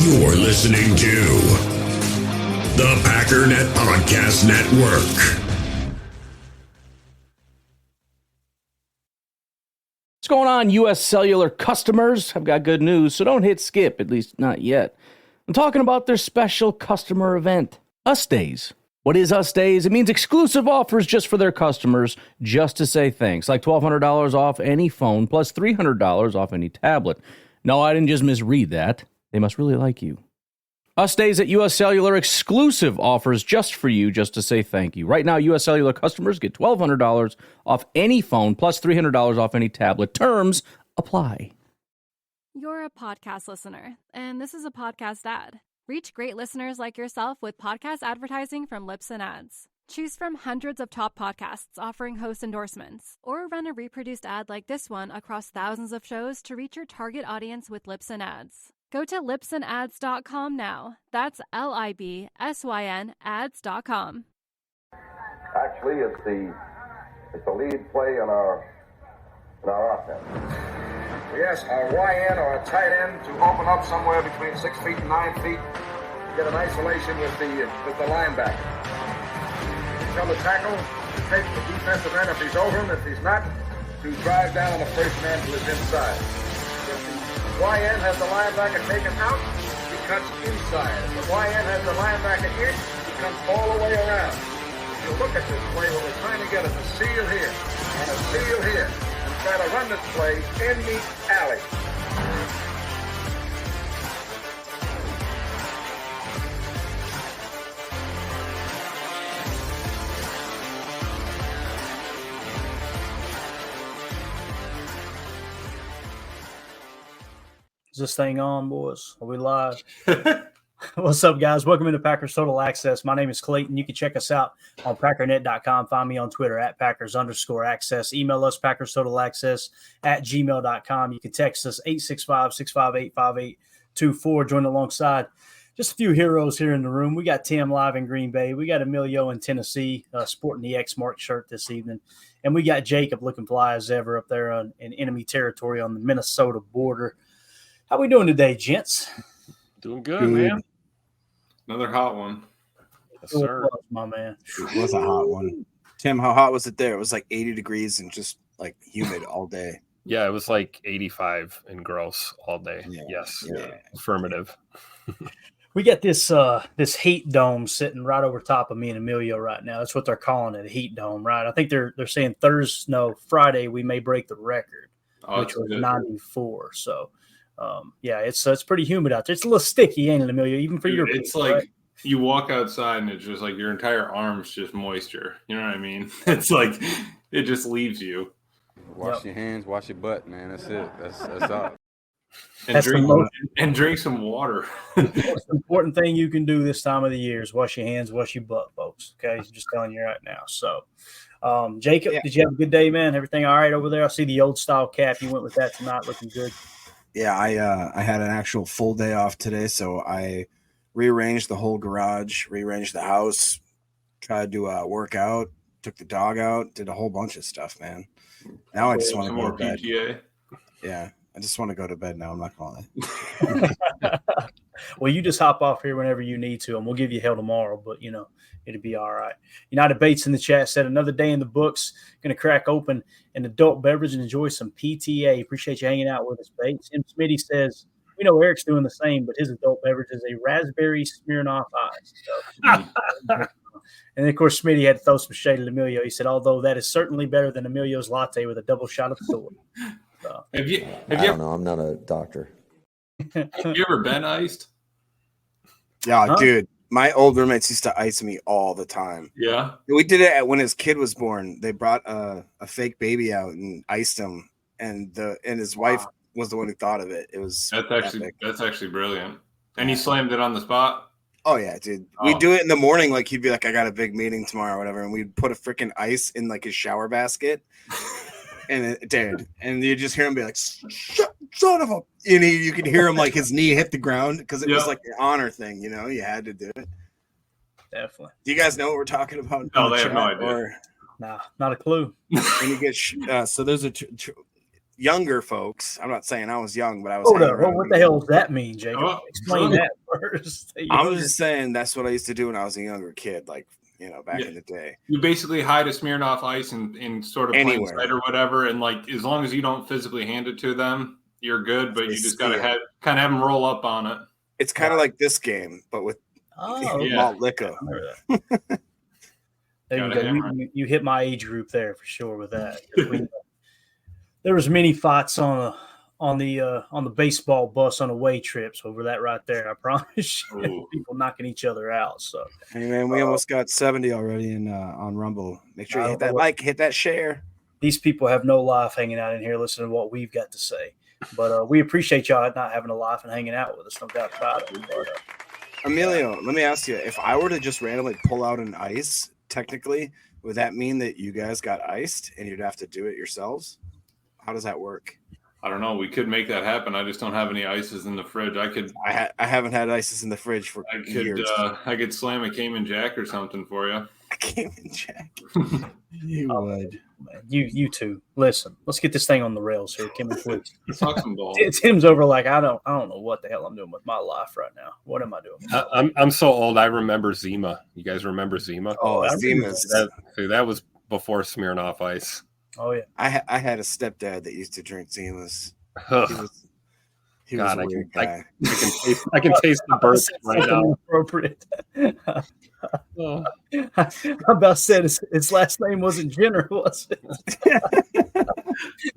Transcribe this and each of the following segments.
You're listening to the Packernet Podcast Network. What's going on, U.S. Cellular customers? I've got good news, so don't hit skip, at least not yet. I'm talking about their special customer event, Us Days. What is Us Days? It means exclusive offers just for their customers, just to say thanks, like $1,200 off any phone, plus $300 off any tablet. No, I didn't just misread that. They must really like you. Us Days at U.S. Cellular, exclusive offers just for you, just to say thank you. Right now, U.S. Cellular customers get $1,200 off any phone, plus $300 off any tablet. Terms apply. You're a podcast listener, and this is a podcast ad. Reach great listeners like yourself with podcast advertising from Lips and Ads. Choose from hundreds of top podcasts offering host endorsements, or run a reproduced ad like this one across thousands of shows to reach your target audience with Lips and Ads. Go to lipsandads.com now. That's LIBSYN ads.com. Actually, it's the lead play in our offense. We ask our YN or a tight end to open up somewhere between 6 feet and 9 feet, get an isolation with the linebacker. Tell the tackle to take the defensive end if he's over him. If he's not, to drive down on the first man to his inside. If the YN has the linebacker taken out, he cuts inside. If the YN has the linebacker in, he comes all the way around. If you look at this play, what we're trying to get is a seal here and a seal here, and try to run this play in the alley. Is this thing on, boys? Are we live? What's up, guys? Welcome into Packers Total Access. My name is Clayton. You can check us out on Packernet.com. Find me on Twitter at Packers_access. Email us PackersTotalAccess@gmail.com. You can text us 865-658-5824. Join alongside just a few heroes here in the room. We got Tim live in Green Bay. We got Emilio in Tennessee sporting the X-Mark shirt this evening. And we got Jacob looking fly as ever up there in enemy territory on the Minnesota border. How we doing today, gents? Doing good, man. Another hot one. Yes, sir. My man. It was a hot one. Tim, how hot was it there? It was like 80 degrees and just like humid all day. Yeah, it was like 85 and gross all day. Yeah, yes. Yeah. Affirmative. We got this heat dome sitting right over top of me and Emilio right now. That's what they're calling it, a heat dome, right? I think they're saying Friday we may break the record, which was 94. So it's pretty humid out there. It's a little sticky, ain't it, Emilio? Even for your people, it's like right? You walk outside and it's just like your entire arm's just moisture. You know what I mean? It's like it just leaves you. Wash your hands, wash your butt, man. That's it. That's all. And drink some water. The most important thing you can do this time of the year is wash your hands, wash your butt, folks. Okay, just telling you right now. So, Jacob, Did you have a good day, man? Everything all right over there? I see the old style cap. You went with that tonight, looking good. Yeah, I had an actual full day off today, so I rearranged the whole garage, rearranged the house, tried to work out, took the dog out, did a whole bunch of stuff, man. Now I just want to go to bed. PTA. Yeah, I just want to go to bed now. I'm not going to. Well, you just hop off here whenever you need to, and we'll give you hell tomorrow, but, it'll be all right. United Bates in the chat said, another day in the books, going to crack open an adult beverage and enjoy some PTA. Appreciate you hanging out with us, Bates. Tim Smitty says, we know Eric's doing the same, but his adult beverage is a raspberry Smirnoff Ice. So, and then, of course, Smitty had to throw some shade at Emilio. He said, although that is certainly better than Emilio's latte with a double shot of Thor. So, I don't know. I'm not a doctor. Have you ever been iced? Yeah, dude. My old roommates used to ice me all the time. Yeah. We did it when his kid was born. They brought a fake baby out and iced him, and his wife was the one who thought of it. It was that's actually brilliant. And he slammed it on the spot. Oh yeah, dude. We'd do it in the morning, like he'd be like, I got a big meeting tomorrow or whatever, and we'd put a freaking ice in like his shower basket. And you just hear him be like, son of a, and you could hear him like his knee hit the ground because it was like the honor thing, you had to do it. Definitely. Do you guys know what we're talking about? No, they have no idea. Nah, not a clue. When you get so there's younger folks, I'm not saying I was young, but I was. Hold up. Well, what the hell does that mean, Jacob? Oh, Explain that first. I'm just saying that's what I used to do when I was a younger kid, like, back in the day. You basically hide a Smirnoff Ice in sort of plain sight or whatever, and like as long as you don't physically hand it to them, you're good. But you just gotta kind of have them roll up on it. It's kind of like this game, but with malt liquor. There you go. You hit my age group there for sure with that. There was many fights on the baseball bus on away trips over that right there. I promise. People knocking each other out. So hey man, we almost got 70 already on Rumble. Make sure you hit that like, hit that share. These people have no life hanging out in here listening to what we've got to say. But we appreciate y'all not having a life and hanging out with us. No doubt about it. But, Emilio, let me ask you, if I were to just randomly pull out an ice, technically, would that mean that you guys got iced and you'd have to do it yourselves? How does that work? I don't know. We could make that happen. I just don't have any ices in the fridge. I haven't had ices in the fridge for years. I could slam a Cayman Jack or something for you. A Cayman Jack. You would. You two. Listen, let's get this thing on the rails here. Kim and please. Talk some ball. Tim's over like I don't know what the hell I'm doing with my life right now. What am I doing? I'm so old. I remember Zima. You guys remember Zima? Oh, Zima's. That was before Smirnoff Ice. Oh yeah. I had a stepdad that used to drink Zimas. He was God, a weird guy. I can taste the burp right now. Appropriate. I'm about to say his last name wasn't Jenner, was it?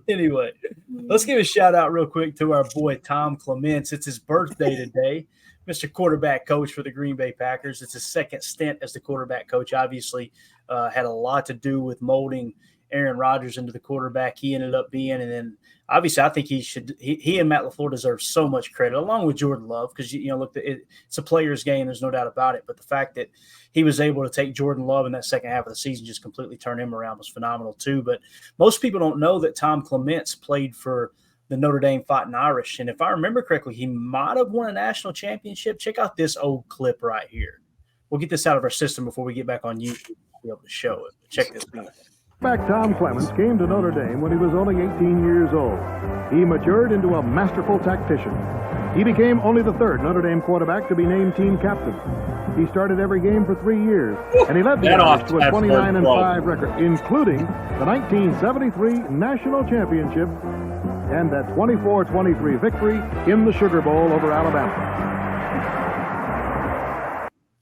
Anyway, let's give a shout out real quick to our boy Tom Clements. It's his birthday today. Mr. Quarterback coach for the Green Bay Packers. It's his second stint as the quarterback coach. Obviously, had a lot to do with molding Aaron Rodgers into the quarterback he ended up being. And then obviously I think he and Matt LaFleur deserve so much credit along with Jordan Love. Cause look, it's a player's game. There's no doubt about it. But the fact that he was able to take Jordan Love in that second half of the season, just completely turn him around was phenomenal too. But most people don't know that Tom Clements played for the Notre Dame Fighting Irish. And if I remember correctly, he might've won a national championship. Check out this old clip right here. We'll get this out of our system before we get back on YouTube to be able to show it. Check this out. Tom Clements came to Notre Dame when he was only 18 years old. He matured into a masterful tactician. He became only the third Notre Dame quarterback to be named team captain. He started every game for 3 years, and he led the Irish to a 29-5 record, including the 1973 national championship and that 24-23 victory in the Sugar Bowl over Alabama.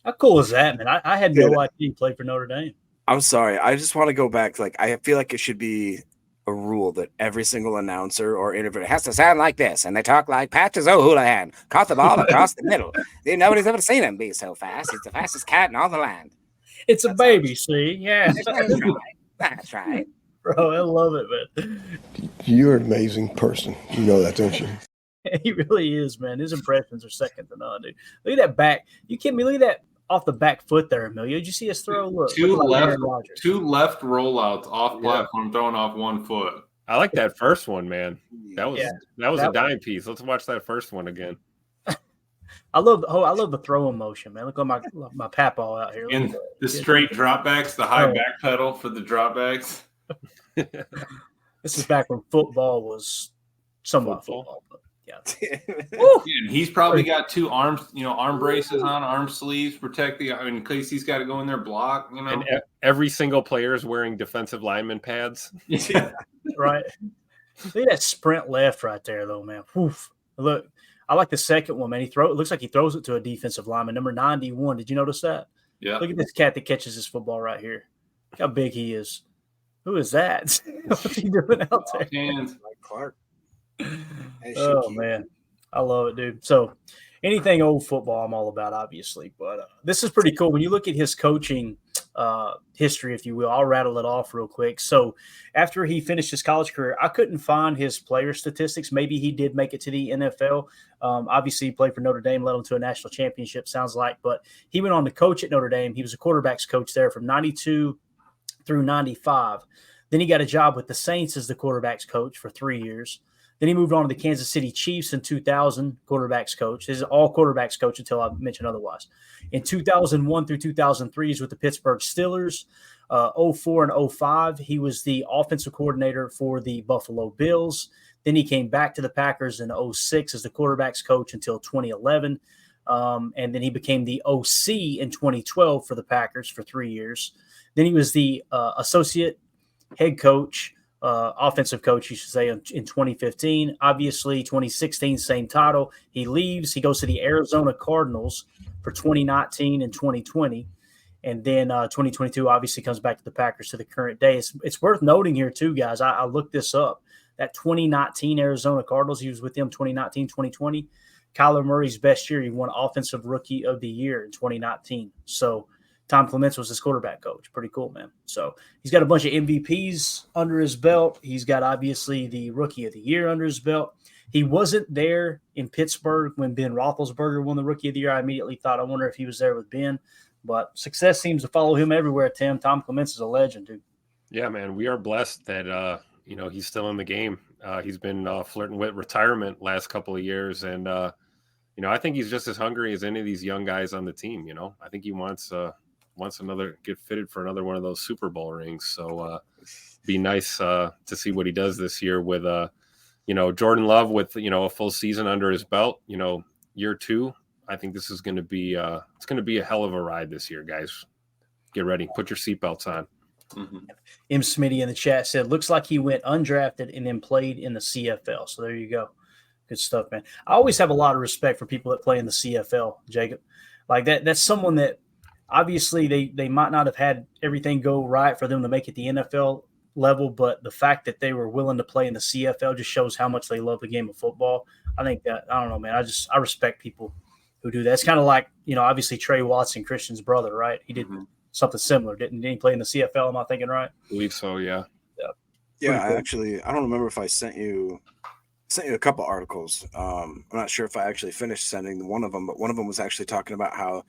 How cool is that, man? I had no idea he played for Notre Dame. I'm sorry. I just want to go back. Like, I feel like it should be a rule that every single announcer or interviewer has to sound like this, and they talk like Patches O'Houlihan caught the ball across the middle. Nobody's ever seen him be so fast. He's the fastest cat in all the land. It's a baby, see? Yeah. That's right. That's right. Bro, I love it, man. You're an amazing person. You know that, don't you? He really is, man. His impressions are second to none, dude. Look at that back. You kidding me? Look at that. Off the back foot there, Emilio. Did you see us throw? Look, two left rollouts off platform, throwing off 1 foot. I like that first one, man. That was a dime piece. Let's watch that first one again. I love the throwing motion, man. Look at my papaw out here. And the straight dropbacks, the high back pedal for the dropbacks. This is back when football was somewhat football. But yeah. And he's probably got 2 arms, arm braces on, arm sleeves, protect in case he's got to go in there block, And every single player is wearing defensive lineman pads. Yeah, right. Look at that sprint left right there, though, man. Oof. Look, I like the second one, man. It looks like he throws it to a defensive lineman, number 91. Did you notice that? Yeah. Look at this cat that catches this football right here. Look how big he is. Who is that? What's he doing out there? Mike Clark. Oh man, I love it, dude. So anything old football I'm all about, obviously, but this is pretty cool when you look at his coaching history, if you will. I'll rattle it off real quick. So after he finished his college career, I couldn't find his player statistics. Maybe he did make it to the NFL. Obviously he played for Notre Dame, led him to a national championship, sounds like, but he went on to coach at Notre Dame. He was a quarterback's coach there from 92 through 95. Then he got a job with the Saints as the quarterback's coach for 3 years. Then he moved on to the Kansas City Chiefs in 2000, quarterbacks coach. This is all quarterbacks coach until I mention otherwise. In 2001 through 2003, he's with the Pittsburgh Steelers. 04 and 05, he was the offensive coordinator for the Buffalo Bills. Then he came back to the Packers in 2006 as the quarterbacks coach until 2011. And then he became the OC in 2012 for the Packers for 3 years. Then he was the associate head coach, offensive coach, you should say, in 2015. Obviously, 2016, same title. He leaves. He goes to the Arizona Cardinals for 2019 and 2020. And then 2022 obviously comes back to the Packers to the current day. It's worth noting here, too, guys. I looked this up. That 2019 Arizona Cardinals, he was with them 2019, 2020. Kyler Murray's best year, he won Offensive Rookie of the Year in 2019. So Tom Clements was his quarterback coach. Pretty cool, man. So he's got a bunch of MVPs under his belt. He's got, obviously, the Rookie of the Year under his belt. He wasn't there in Pittsburgh when Ben Roethlisberger won the Rookie of the Year. I immediately thought, I wonder if he was there with Ben. But success seems to follow him everywhere, Tim. Tom Clements is a legend, dude. Yeah, man. We are blessed that, he's still in the game. He's been flirting with retirement last couple of years. And, I think he's just as hungry as any of these young guys on the team. I think he wants get fitted for another one of those Super Bowl rings. So be nice to see what he does this year with, Jordan Love with, a full season under his belt, year 2. I think this is going to be it's going to be a hell of a ride this year, guys. Get ready. Put your seatbelts on. Mm-hmm. M. Smitty in the chat said, looks like he went undrafted and then played in the CFL. So there you go. Good stuff, man. I always have a lot of respect for people that play in the CFL, Jacob. Like that's someone that obviously they might not have had everything go right for them to make it the NFL level, but the fact that they were willing to play in the CFL just shows how much they love the game of football. I think that, I don't know, man. I respect people who do that. It's kind of like, obviously Trey Watson, Christian's brother, right? He did something similar. Didn't he play in the CFL? Am I thinking right? I believe so, yeah. Yeah, cool. I don't remember if I sent you a couple articles. I'm not sure if I actually finished sending one of them, but one of them was actually talking about how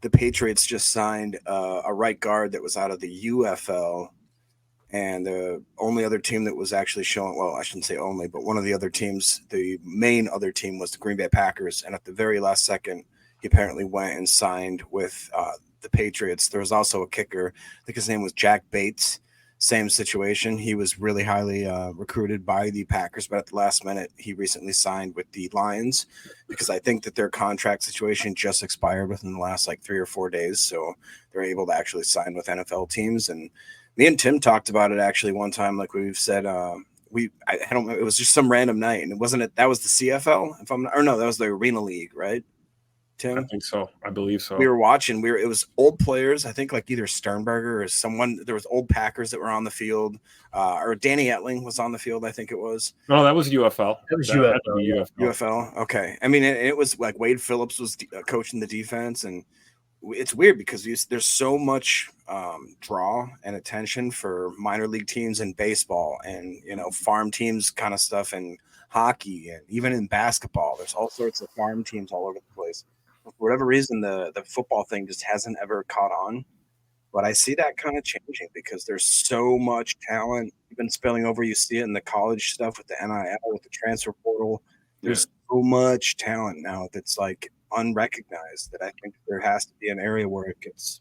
the Patriots just signed a right guard that was out of the UFL. And the only other team that was actually showing, well, I shouldn't say only, but one of the other teams, the main other team was the Green Bay Packers. And at the very last second, he apparently went and signed with the Patriots. There was also a kicker. I think his name was Jack Bates. Same situation. He was really highly recruited by the Packers, but at the last minute, he recently signed with the Lions because I think that their contract situation just expired within the last 3 or 4 days. So they're able to actually sign with NFL teams. And me and Tim talked about it actually one time, like we've said. I don't know. It was just some random night, and that was the CFL. That was the Arena League, right? Tim, I think so. I believe so. We were watching. It was old players. I think either Sternberger or someone. There was old Packers that were on the field, or Danny Etling was on the field. I think it was. No, that was UFL. That was UFL. UFL. Okay. I mean, it was like Wade Phillips was coaching the defense, and it's weird because there's so much draw and attention for minor league teams in baseball and farm teams kind of stuff and hockey and even in basketball. There's all sorts of farm teams all over the place. For whatever reason, the football thing just hasn't ever caught on. But I see that kind of changing because there's so much talent even spilling over. You see it in the college stuff with the NIL, with the transfer portal. There's so much talent now that's unrecognized that I think there has to be an area where it gets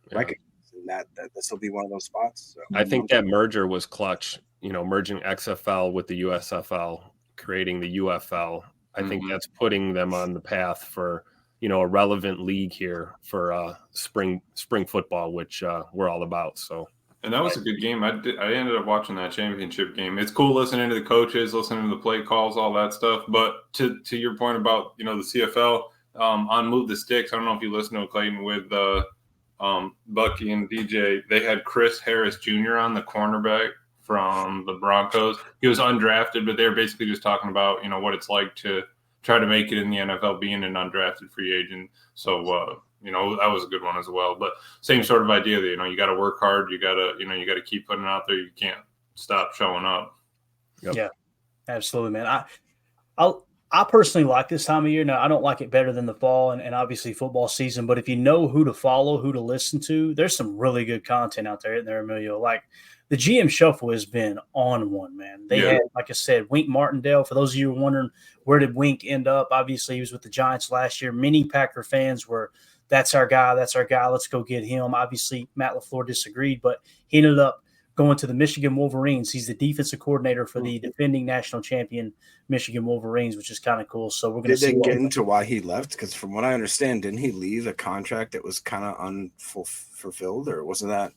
recognized, and that this will be one of those spots. So. I think that merger was clutch, merging XFL with the USFL, creating the UFL. I think that's putting them on the path for, a relevant league here for spring football, which we're all about. So. And that was a good game. I ended up watching that championship game. It's cool listening to the coaches, listening to the play calls, all that stuff. But to your point about, the CFL, on Move the Sticks, I don't know if you listen to Clayton with Bucky and DJ. They had Chris Harris Jr. on, the cornerback from the Broncos. He was undrafted, but they were basically just talking about, what it's like to try to make it in the NFL being an undrafted free agent. So, that was a good one as well. But same sort of idea that, you got to work hard. You got to keep putting it out there. You can't stop showing up. Yep. Yeah, absolutely, man. I personally like this time of year. Now, I don't like it better than the fall and obviously football season, but if you know who to follow, who to listen to, there's some really good content out there, isn't there, Emilio? Like the GM Shuffle has been on one, man. They had, like I said, Wink Martindale. For those of you who are wondering, where did Wink end up? Obviously, he was with the Giants last year. Many Packer fans were, that's our guy, let's go get him. Obviously, Matt LaFleur disagreed, but he ended up going to the Michigan Wolverines. He's the defensive coordinator for the defending national champion Michigan Wolverines, which is kind of cool. So we're going to see. Did they get into why he left? Because from what I understand, didn't he leave a contract that was kind of unfulfilled, or wasn't that?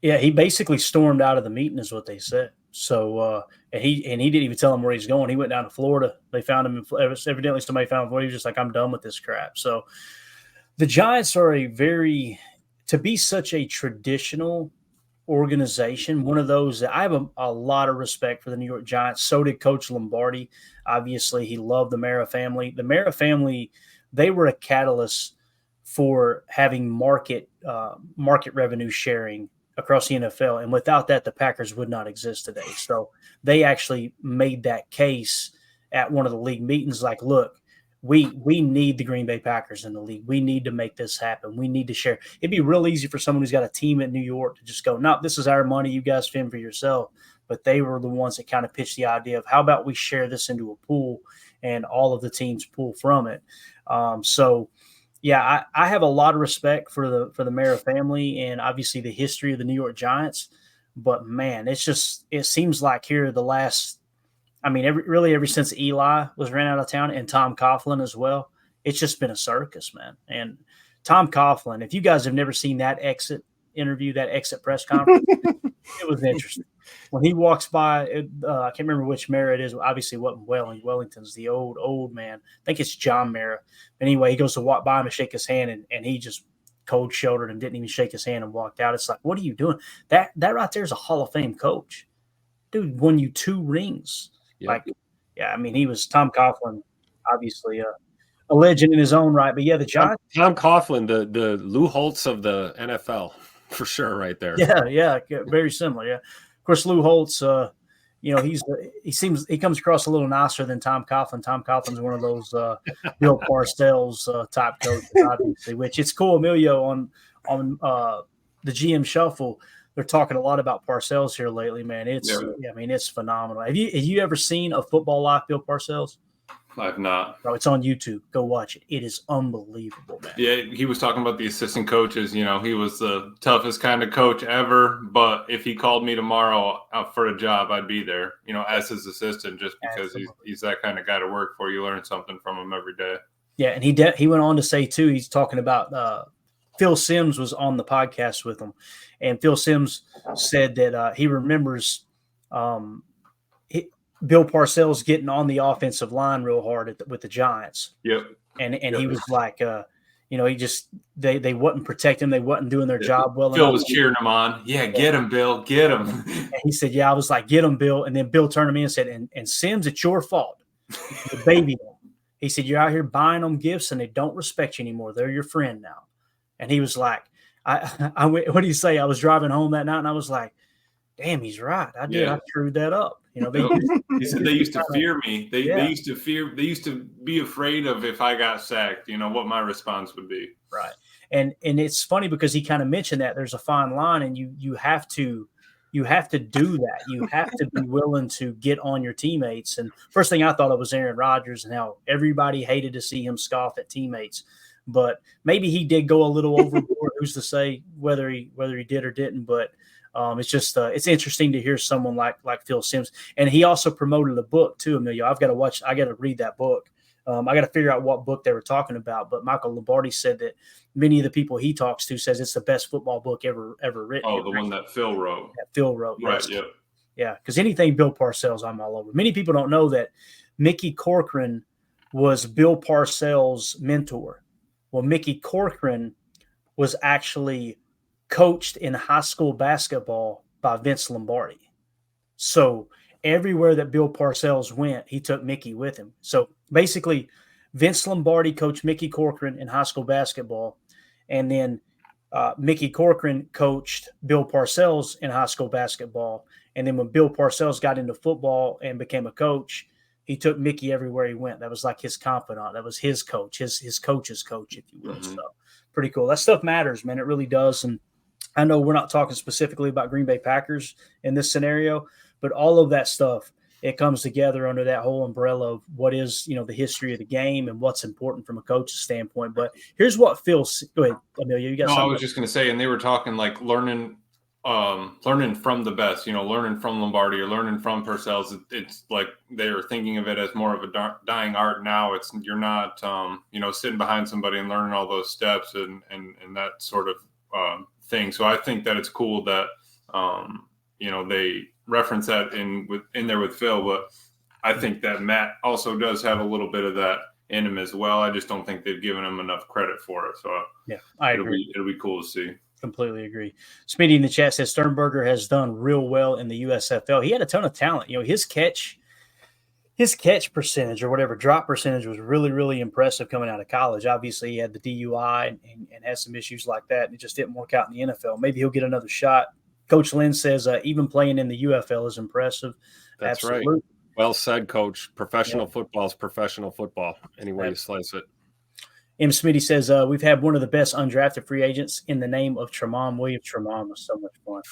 Yeah, he basically stormed out of the meeting, is what they said. So, and he didn't even tell him where he's going. He went down to Florida. They found him. Evidently, somebody found him. Florida. He was just like, I'm done with this crap. So, the Giants are to be such a traditional organization, one of those that I have a lot of respect for the New York Giants. So did Coach Lombardi. Obviously, he loved the Mara family. The Mara family, they were a catalyst for having market revenue sharing across the NFL. And without that, the Packers would not exist today. So they actually made that case at one of the league meetings, like, look, we need the Green Bay Packers in the league. We need to make this happen. We need to share. It'd be real easy for someone who's got a team in New York to just go, no, this is our money. You guys fend for yourself. But they were the ones that kind of pitched the idea of how about we share this into a pool and all of the teams pull from it. Yeah, I have a lot of respect for the Mara family and obviously the history of the New York Giants. But man, it seems like here the last, ever since Eli was ran out of town and Tom Coughlin as well, it's just been a circus, man. And Tom Coughlin, if you guys have never seen that exit interview, that exit press conference, it was interesting. When he walks by, I can't remember which Mara it is. Obviously, it wasn't Wellington's the old man. I think it's John Mara. Anyway, he goes to walk by him and shake his hand, and he just cold-shouldered and didn't even shake his hand and walked out. It's like, what are you doing? That right there is a Hall of Fame coach. Dude won you 2 rings. Yep. He was Tom Coughlin, obviously a legend in his own right. But yeah, the Giants. Tom Coughlin, the Lou Holtz of the NFL, for sure, right there. Yeah, very similar. Yeah, of course, Lou Holtz. He comes across a little nicer than Tom Coughlin. Tom Coughlin's one of those Bill Parcells type coaches, obviously. Which it's cool, Emilio, on the GM Shuffle. They're talking a lot about Parcells here lately, man. It's phenomenal. Have you ever seen a Football Life Bill Parcells? I've not. Oh, it's on YouTube. Go watch it. It is unbelievable, man. Yeah, he was talking about the assistant coaches. He was the toughest kind of coach ever. But if he called me tomorrow for a job, I'd be there, as his assistant, just because he's that kind of guy to work for. You learn something from him every day. Yeah, and he went on to say, too, he's talking about Phil Simms was on the podcast with him. And Phil Simms said that he remembers Bill Parcells getting on the offensive line real hard with the Giants. Yep. And he was like, they wasn't protecting him. They wasn't doing their job well Phil enough. was cheering him on. Yeah, get him, Bill. Get him. And he said, I was like, get him, Bill. And then Bill turned to me and said, and Simms, it's your fault. The baby. He said, you're out here buying them gifts and they don't respect you anymore. They're your friend now. And he was like, what do you say? I was driving home that night and I was like, damn, he's right. I did. Yeah. I screwed that up. He said they used to fear me. They used to be afraid of if I got sacked, what my response would be. Right. And it's funny because he kind of mentioned that there's a fine line and you have to do that. You have to be willing to get on your teammates. And first thing I thought of was Aaron Rodgers and how everybody hated to see him scoff at teammates. But maybe he did go a little overboard. Who's to say whether he did or didn't? But it's just it's interesting to hear someone like Phil Simms. And he also promoted a book too, Emilio. I got to read that book. I got to figure out what book they were talking about. But Michael Lombardi said that many of the people he talks to says it's the best football book ever written. Oh, the one that Phil wrote. That Phil wrote, yes. Right. Yep. Yeah, because anything Bill Parcells, I'm all over. Many people don't know that Mickey Corcoran was Bill Parcells' mentor. Well, Mickey Corcoran was actually coached in high school basketball by Vince Lombardi. So everywhere that Bill Parcells went, he took Mickey with him. So basically, Vince Lombardi coached Mickey Corcoran in high school basketball, and then Mickey Corcoran coached Bill Parcells in high school basketball. And then when Bill Parcells got into football and became a coach, he took Mickey everywhere he went. That was like his confidant. That was his coach, his coach's coach, if you will. Mm-hmm. So pretty cool. That stuff matters, man. It really does. And I know we're not talking specifically about Green Bay Packers in this scenario, but all of that stuff, it comes together under that whole umbrella of what is, the history of the game and what's important from a coach's standpoint. But here's what Phil – go ahead, Amelia. You got something? I was just going to say, and they were talking like learning learning from the best, learning from Lombardi or learning from Purcell's. It's like they're thinking of it as more of a dying art now. You're not, sitting behind somebody and learning all those steps and that sort of thing. So I think that it's cool that, they reference that in there with Phil, but I think that Matt also does have a little bit of that in him as well. I just don't think they've given him enough credit for it. So yeah, I agree. It'll be cool to see. Completely agree. Smitty in the chat says Sternberger has done real well in the USFL. He had a ton of talent. His catch percentage or whatever, drop percentage was really, really impressive coming out of college. Obviously, he had the DUI and had some issues like that, and it just didn't work out in the NFL. Maybe he'll get another shot. Coach Lynn says even playing in the UFL is impressive. That's absolutely right. Well said, Coach. Professional football is professional football, anywhere you slice it. M. Smitty says, we've had one of the best undrafted free agents in the name of Tramon Williams. Tramon was so much fun.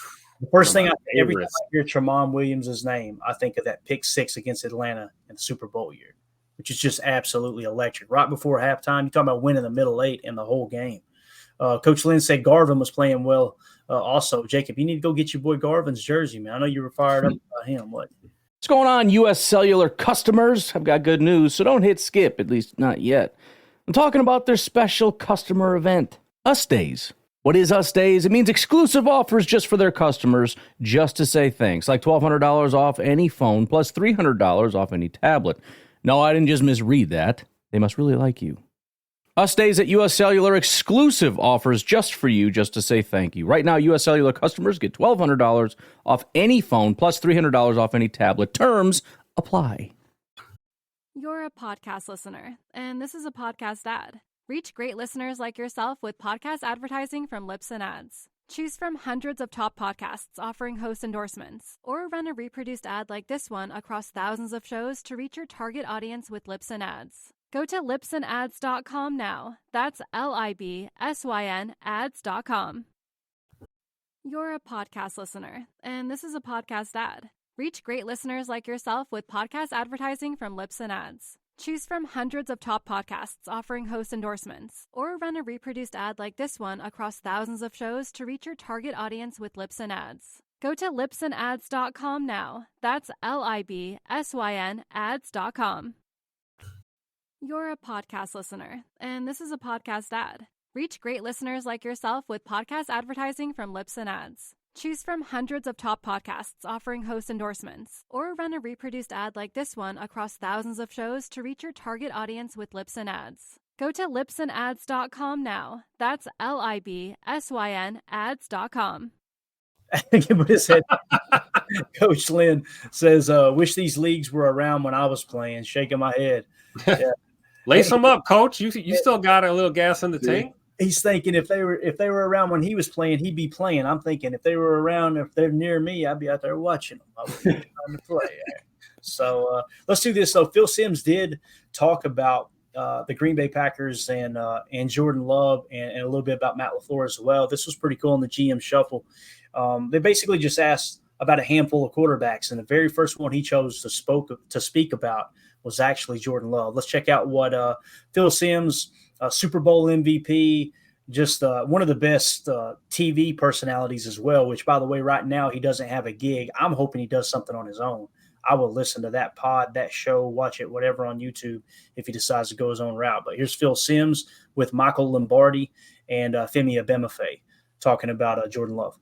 The first thing every time I hear Tramon Williams' name, I think of that pick 6 against Atlanta in the Super Bowl year, which is just absolutely electric. Right before halftime, you're talking about winning the middle 8 in the whole game. Coach Lynn said Garvin was playing well also. Jacob, you need to go get your boy Garvin's jersey, man. I know you were fired up about him. What? What's going on, U.S. Cellular customers? I've got good news, so don't hit skip, at least not yet. I'm talking about their special customer event, Us Days. What is Us Days? It means exclusive offers just for their customers, just to say thanks, like $1,200 off any phone, plus $300 off any tablet. No, I didn't just misread that. They must really like you. Us Days at U.S. Cellular, exclusive offers just for you, just to say thank you. Right now, U.S. Cellular customers get $1,200 off any phone, plus $300 off any tablet. Terms apply. You're a podcast listener, and this is a podcast ad. Reach great listeners like yourself with podcast advertising from Lips and Ads. Choose from hundreds of top podcasts offering host endorsements, or run a reproduced ad like this one across thousands of shows to reach your target audience with Lips and Ads. Go to lipsandads.com now. That's LIBSYN ads.com. You're a podcast listener, and this is a podcast ad. Reach great listeners like yourself with podcast advertising from Lips and Ads. Choose from hundreds of top podcasts offering host endorsements, or run a reproduced ad like this one across thousands of shows to reach your target audience with Lips and Ads. Go to lipsandads.com now. That's LIBSYN ads.com. You're a podcast listener, and this is a podcast ad. Reach great listeners like yourself with podcast advertising from Lips and Ads. Choose from hundreds of top podcasts offering host endorsements, or run a reproduced ad like this one across thousands of shows to reach your target audience with Lips and Ads. Go to lipsandads.com now. That's LIBSYN ads.com. What is it? Coach Lynn says, wish these leagues were around when I was playing. Shaking my head. Yeah. Lace them up, Coach. You still got a little gas in the tank. He's thinking if they were around when he was playing, he'd be playing. I'm thinking if they were around, if they're near me, I'd be out there watching them. I would be trying to play. So let's do this. So Phil Simms did talk about the Green Bay Packers and Jordan Love and a little bit about Matt LaFleur as well. This was pretty cool in the GM shuffle. They basically just asked about a handful of quarterbacks, and the very first one he chose to speak about was actually Jordan Love. Let's check out what Phil Simms, Super Bowl MVP, just one of the best TV personalities as well, which, by the way, right now he doesn't have a gig. I'm hoping he does something on his own. I will listen to that pod, that show, watch it, whatever on YouTube if he decides to go his own route. But here's Phil Simms with Michael Lombardi and Femi Abemefe talking about Jordan Love.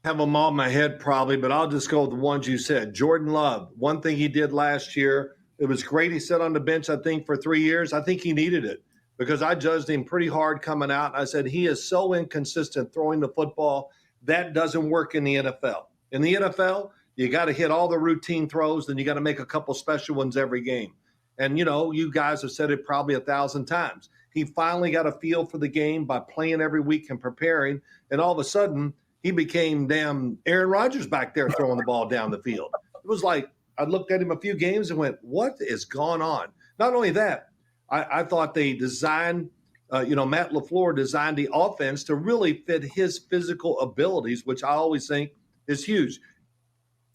Have them all in my head probably, but I'll just go with the ones you said. Jordan Love, one thing he did last year, it was great. He sat on the bench, I think, for 3 years. I think he needed it because I judged him pretty hard coming out. I said, he is so inconsistent throwing the football. That doesn't work in the NFL. In the NFL, you got to hit all the routine throws, then you got to make a couple special ones every game. And, you guys have said it probably 1,000 times. He finally got a feel for the game by playing every week and preparing. And all of a sudden, he became damn Aaron Rodgers back there throwing the ball down the field. It was like, I looked at him a few games and went, what is going on? Not only that, I thought they designed, Matt LaFleur designed the offense to really fit his physical abilities, which I always think is huge.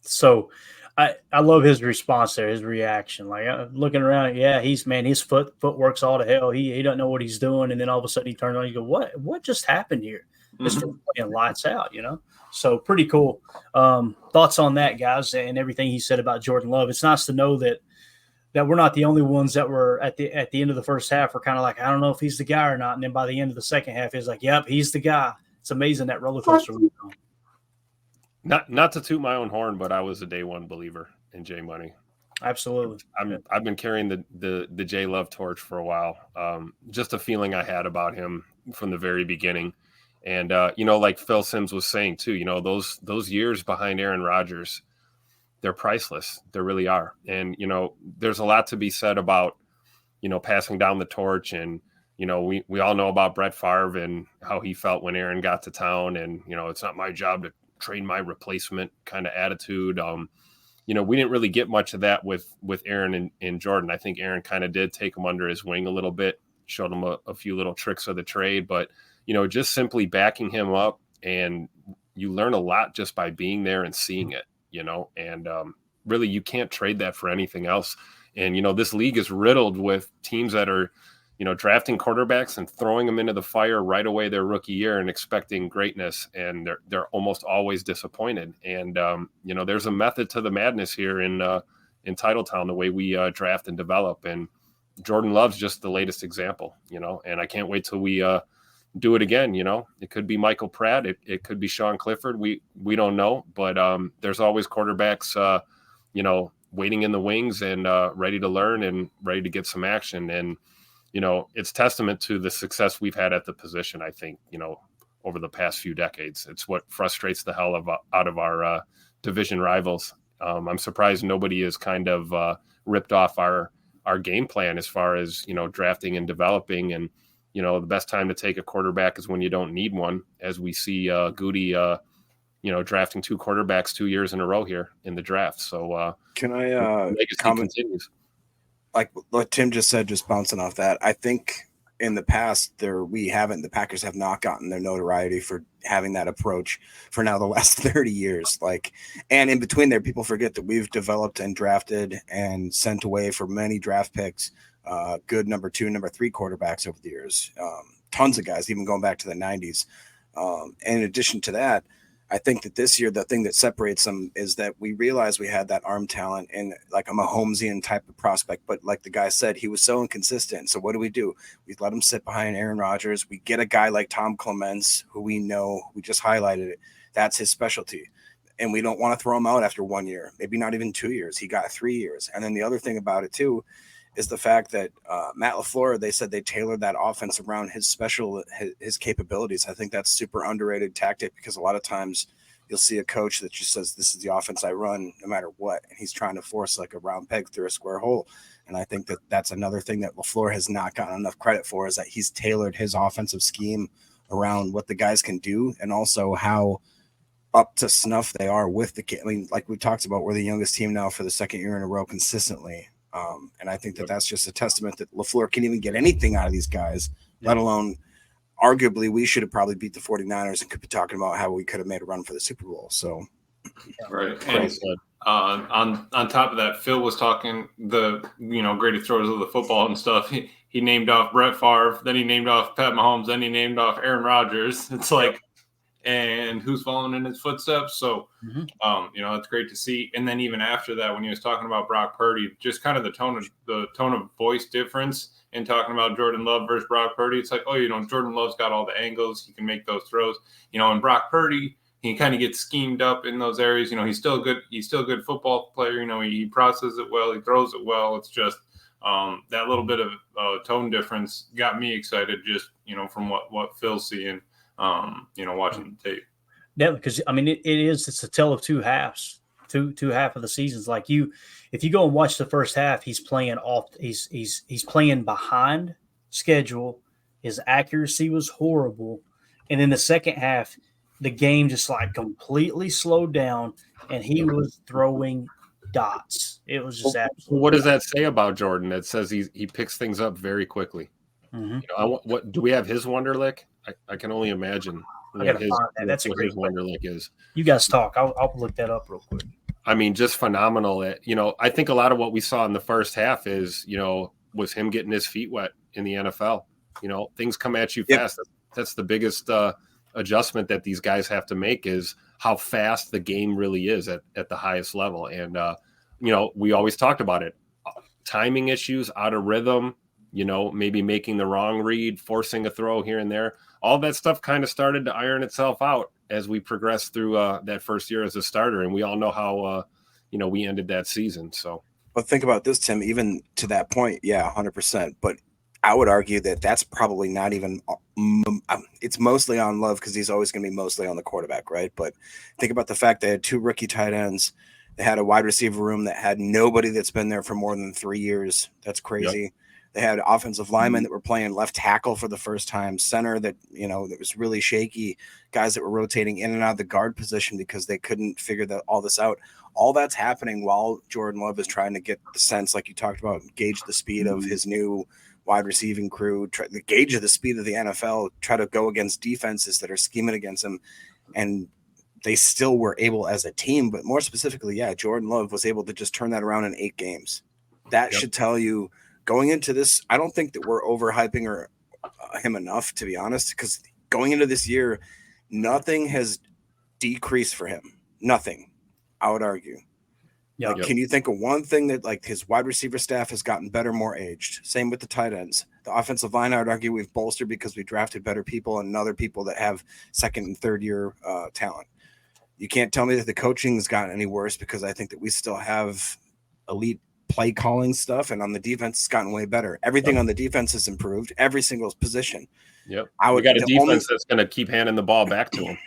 So I love his response there, his reaction. Like looking around, his footwork's all to hell. He doesn't know what he's doing, and then all of a sudden he turns on. You go, what just happened here? This foot's playing lights out, So pretty cool. Thoughts on that, guys, and everything he said about Jordan Love. It's nice to know that we're not the only ones that were at the end of the first half. We're kind of like, I don't know if he's the guy or not, and then by the end of the second half, he's like, yep, he's the guy. It's amazing that roller coaster. Not to toot my own horn, but I was a day one believer in Jay Money. Absolutely. I've been carrying the Jay Love torch for a while. Just a feeling I had about him from the very beginning. And like Phil Simms was saying too, those years behind Aaron Rodgers, they're priceless. They really are. And there's a lot to be said about passing down the torch. And we all know about Brett Favre and how he felt when Aaron got to town. And it's not my job to train my replacement kind of attitude. We didn't really get much of that with Aaron and Jordan. I think Aaron kind of did take him under his wing a little bit, showed him a few little tricks of the trade, but just simply backing him up, and you learn a lot just by being there and seeing it, and really you can't trade that for anything else. And, this league is riddled with teams that are, drafting quarterbacks and throwing them into the fire right away their rookie year and expecting greatness. And they're almost always disappointed. And, there's a method to the madness here in Titletown, the way we draft and develop. And Jordan Love's just the latest example, and I can't wait till we do it again. It could be Michael Pratt. It could be Sean Clifford. We don't know, but there's always quarterbacks, waiting in the wings and ready to learn and ready to get some action. And, it's testament to the success we've had at the position, I think, over the past few decades. It's what frustrates the hell out of our division rivals. I'm surprised nobody is kind of ripped off our game plan as far as, drafting and developing. And, the best time to take a quarterback is when you don't need one, as we see Goody, drafting 2 quarterbacks 2 years in a row here in the draft. So can I comment? Continues. Like what Tim just said, just bouncing off that, I think in the past the Packers have not gotten their notoriety for having that approach for now the last 30 years. And in between there, people forget that we've developed and drafted and sent away for many draft picks, good number 2, number 3 quarterbacks over the years. Tons of guys, even going back to the 90s. In addition to that, I think that this year, the thing that separates them is that we realized we had that arm talent and like a Mahomesian type of prospect. But like the guy said, he was so inconsistent. So what do? We let him sit behind Aaron Rodgers. We get a guy like Tom Clements, who we know, we just highlighted it. That's his specialty. And we don't want to throw him out after 1 year, maybe not even 2 years. He got 3 years. And then the other thing about it too is the fact that Matt LaFleur, they said they tailored that offense around his capabilities. I think that's super underrated tactic, because a lot of times you'll see a coach that just says, this is the offense I run no matter what. And he's trying to force like a round peg through a square hole. And I think that that's another thing that LaFleur has not gotten enough credit for, is that he's tailored his offensive scheme around what the guys can do, and also how up to snuff they are with the kid. I mean, like we talked about, we're the youngest team now for the second year in a row consistently. And I think that that's just a testament that LaFleur can even get anything out of these guys, let alone arguably we should have probably beat the 49ers and could be talking about how we could have made a run for the Super Bowl. So, right. And on top of that, Phil was talking the, greatest throwers of the football and stuff. He named off Brett Favre, then he named off Pat Mahomes, then he named off Aaron Rodgers. It's like, and who's following in his footsteps? So, it's great to see. And then even after that, when he was talking about Brock Purdy, just kind of the tone of voice difference in talking about Jordan Love versus Brock Purdy. It's like, Jordan Love's got all the angles. He can make those throws, and Brock Purdy, he kind of gets schemed up in those areas. He's still good. He's still a good football player. He processes it well. He throws it well. It's just that little bit of tone difference got me excited just, from what Phil's seeing. Watching the tape. Yeah, because it's a tale of 2 halves, two half of the seasons. Like if you go and watch the first half, he's playing he's playing behind schedule. His accuracy was horrible, and in the second half, the game just like completely slowed down, and he was throwing dots. It was just absolutely. What does that say about Jordan? It says he picks things up very quickly. Mm-hmm. What do we have his Wonderlic? I can only imagine what his Wonderlic is. You guys talk. I'll look that up real quick. I mean, just phenomenal. I think a lot of what we saw in the first half is, was him getting his feet wet in the NFL. Things come at you fast. That's the biggest adjustment that these guys have to make is how fast the game really is at the highest level. And, we always talked about it. Timing issues, out of rhythm, maybe making the wrong read, forcing a throw here and there. All that stuff kind of started to iron itself out as we progressed through that first year as a starter. And we all know how, we ended that season. So, but think about this, Tim, even to that point. Yeah, 100%. But I would argue that that's probably not even, it's mostly on Love because he's always going to be mostly on the quarterback, right? But think about the fact they had 2 rookie tight ends. They had a wide receiver room that had nobody that's been there for more than 3 years. That's crazy. Yep. They had offensive linemen that were playing left tackle for the first time, center that was really shaky, guys that were rotating in and out of the guard position because they couldn't figure all this out. All that's happening while Jordan Love is trying to get the sense, like you talked about, gauge the speed of his new wide receiving crew, the gauge of the speed of the NFL, try to go against defenses that are scheming against him. And they still were able as a team, but more specifically, Jordan Love was able to just turn that around in 8 games. That should tell you going into this. I don't think that we're overhyping him enough, to be honest, because going into this year, nothing has decreased for him. Nothing, I would argue. Yeah. Can you think of one thing that his wide receiver staff has gotten better, more aged? Same with the tight ends. The offensive line, I would argue we've bolstered because we drafted better people and other people that have second and third year talent. You can't tell me that the coaching has gotten any worse because I think that we still have elite play calling stuff, and on the defense, it's gotten way better. Everything on the defense has improved, every single position. Yep. We got a defense that's going to keep handing the ball back to him.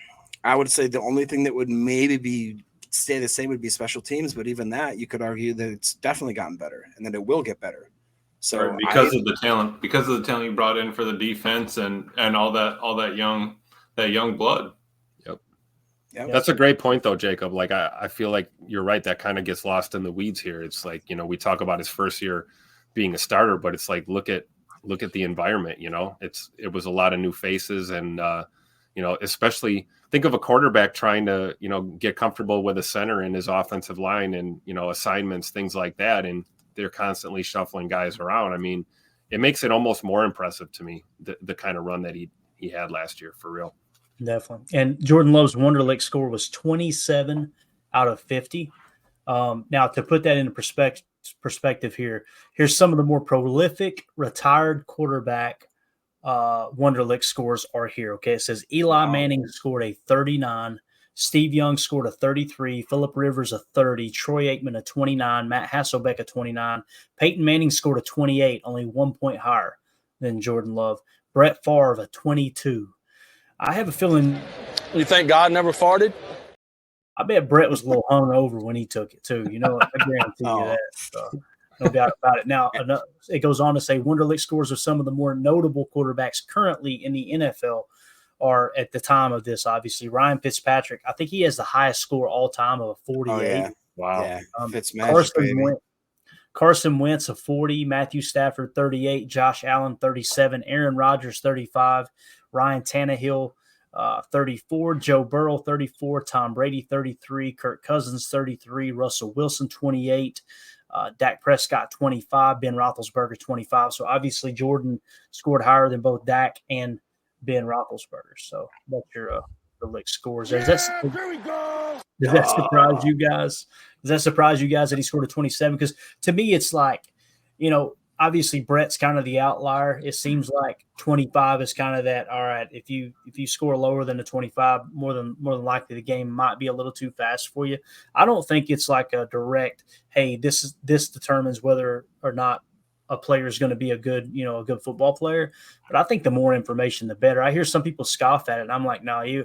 I would say the only thing that would maybe stay the same would be special teams, but even that, you could argue that it's definitely gotten better and that it will get better. So right, because of the talent you brought in for the defense and all that young blood. Yep. That's a great point, though, Jacob. I feel like you're right. That kind of gets lost in the weeds here. It's like, we talk about his first year being a starter, but it's like, look at the environment, it was a lot of new faces and, especially think of a quarterback trying to, get comfortable with a center in his offensive line and, assignments, things like that. And they're constantly shuffling guys around. I mean, it makes it almost more impressive to me, the kind of run that he had last year, for real. Definitely. And Jordan Love's Wonderlic score was 27 out of 50. Now, to put that into perspective here's some of the more prolific retired quarterback Wonderlic scores are here. Okay, it says Eli Manning scored a 39, Steve Young scored a 33, Phillip Rivers a 30, Troy Aikman a 29, Matt Hasselbeck a 29, Peyton Manning scored a 28, only 1 point higher than Jordan Love, Brett Favre a 22. I have a feeling. You think God never farted? I bet Brett was a little hungover when he took it too. I guarantee you that. So, no doubt about it. Now, it goes on to say Wonderlic scores of some of the more notable quarterbacks currently in the NFL are at the time of this. Obviously, Ryan Fitzpatrick. I think he has the highest score all time of a 48. Oh, yeah. Wow. Yeah. Carson Wentz of 40, Matthew Stafford 38, Josh Allen 37, Aaron Rodgers 35. Ryan Tannehill, 34, Joe Burrow, 34, Tom Brady, 33, Kirk Cousins, 33, Russell Wilson, 28, Dak Prescott, 25, Ben Roethlisberger, 25. So obviously Jordan scored higher than both Dak and Ben Roethlisberger. So that's your the lick scores. Does that surprise you guys? Does that surprise you guys that he scored a 27? Because to me, it's like, obviously Brett's kind of the outlier. It seems like 25 is kind of that. All right, if you score lower than a 25, more than likely the game might be a little too fast for you. I don't think it's like a direct, hey, this determins whether or not a player is going to be a good football player. But I think the more information, the better. I hear some people scoff at it, and I'm like, no,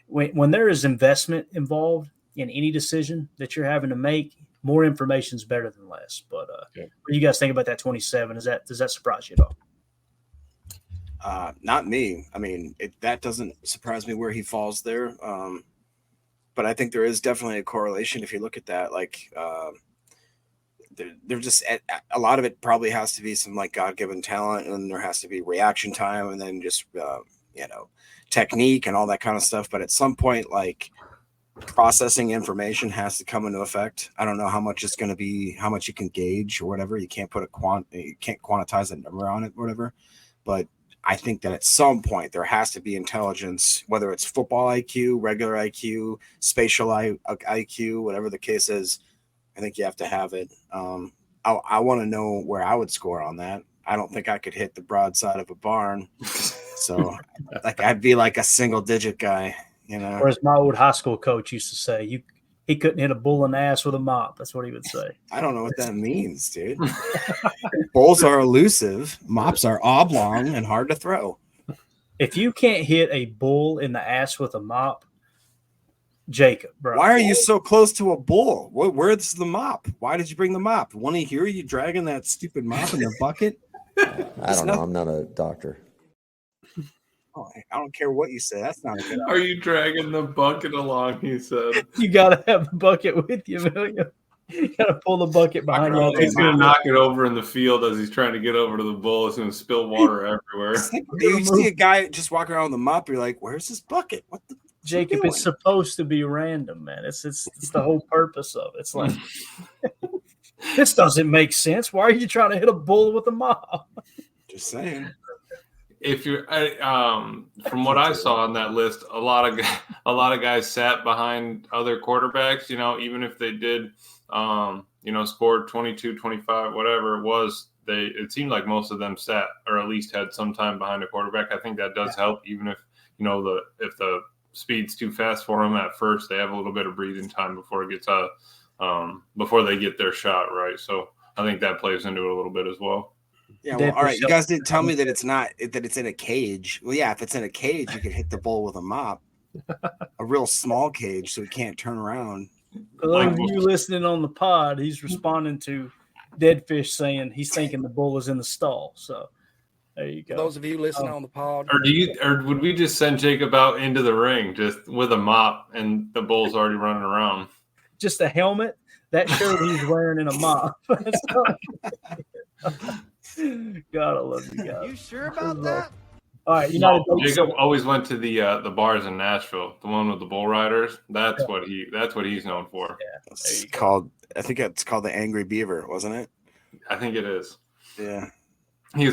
when there is investment involved in any decision that you're having to make, more information is better than less. But what do you guys think about that 27? Does that surprise you at all? Not me. I mean, that doesn't surprise me where he falls there. But I think there is definitely a correlation if you look at that. Like, they're just a lot of it probably has to be some like God-given talent, and there has to be reaction time, and then just technique and all that kind of stuff. But at some point, like, processing information has to come into effect. I don't know how much it's going to be, how much you can gauge or whatever. You can't put you can't quantize a number on it or whatever. But I think that at some point there has to be intelligence, whether it's football IQ, regular IQ, spatial IQ, whatever the case is. I think you have to have it. I want to know where I would score on that. I don't think I could hit the broadside of a barn. So like I'd be like a single digit guy, you know. Or as my old high school coach used to say, he couldn't hit a bull in the ass with a mop. That's what he would say. I don't know what that means, dude. Bulls are elusive. Mops are oblong and hard to throw. If you can't hit a bull in the ass with a mop, Jacob, bro. Why are you so close to a bull? Where's the mop? Why did you bring the mop? Want to hear you dragging that stupid mop in the bucket? I don't know. I'm not a doctor. Oh, I don't care what you say. That's not a good Are you dragging the bucket along? He said. You gotta have the bucket with you, Amelia. You gotta pull the bucket behind you. He's gonna knock it over in the field as he's trying to get over to the bull. It's gonna spill water everywhere. You see a guy just walking around with a mop, you're like, "Where's this bucket? What the?" Jacob, it's supposed to be random, man. It's the whole purpose of it. It's like this doesn't make sense. Why are you trying to hit a bull with a mop? Just saying. If you're from what I saw on that list, a lot of guys sat behind other quarterbacks, you know, even if they did scored 22, 25, whatever it was, it seemed like most of them sat or at least had some time behind a quarterback. I think that does help, even if if the speed's too fast for them at first, they have a little bit of breathing time before it gets before they get their shot right. So I think that plays into it a little bit as well. Yeah, well, all right. You guys didn't tell me that it's in a cage. Well, yeah, if it's in a cage, you could hit the bull with a mop. A real small cage, so he can't turn around. For those of you listening on the pod, he's responding to Deadfish saying he's thinking the bull is in the stall. So there you go. For those of you listening on the pod, or would we just send Jacob out into the ring just with a mop and the bull's already running around? Just a helmet that showed he's wearing in a mop. God, I love you guys. You sure about that? All right, Jacob always went to the bars in Nashville, the one with the bull riders. That's what he's known for. Yeah, it's called. I think it's called the Angry Beaver, wasn't it? I think it is. Yeah. Now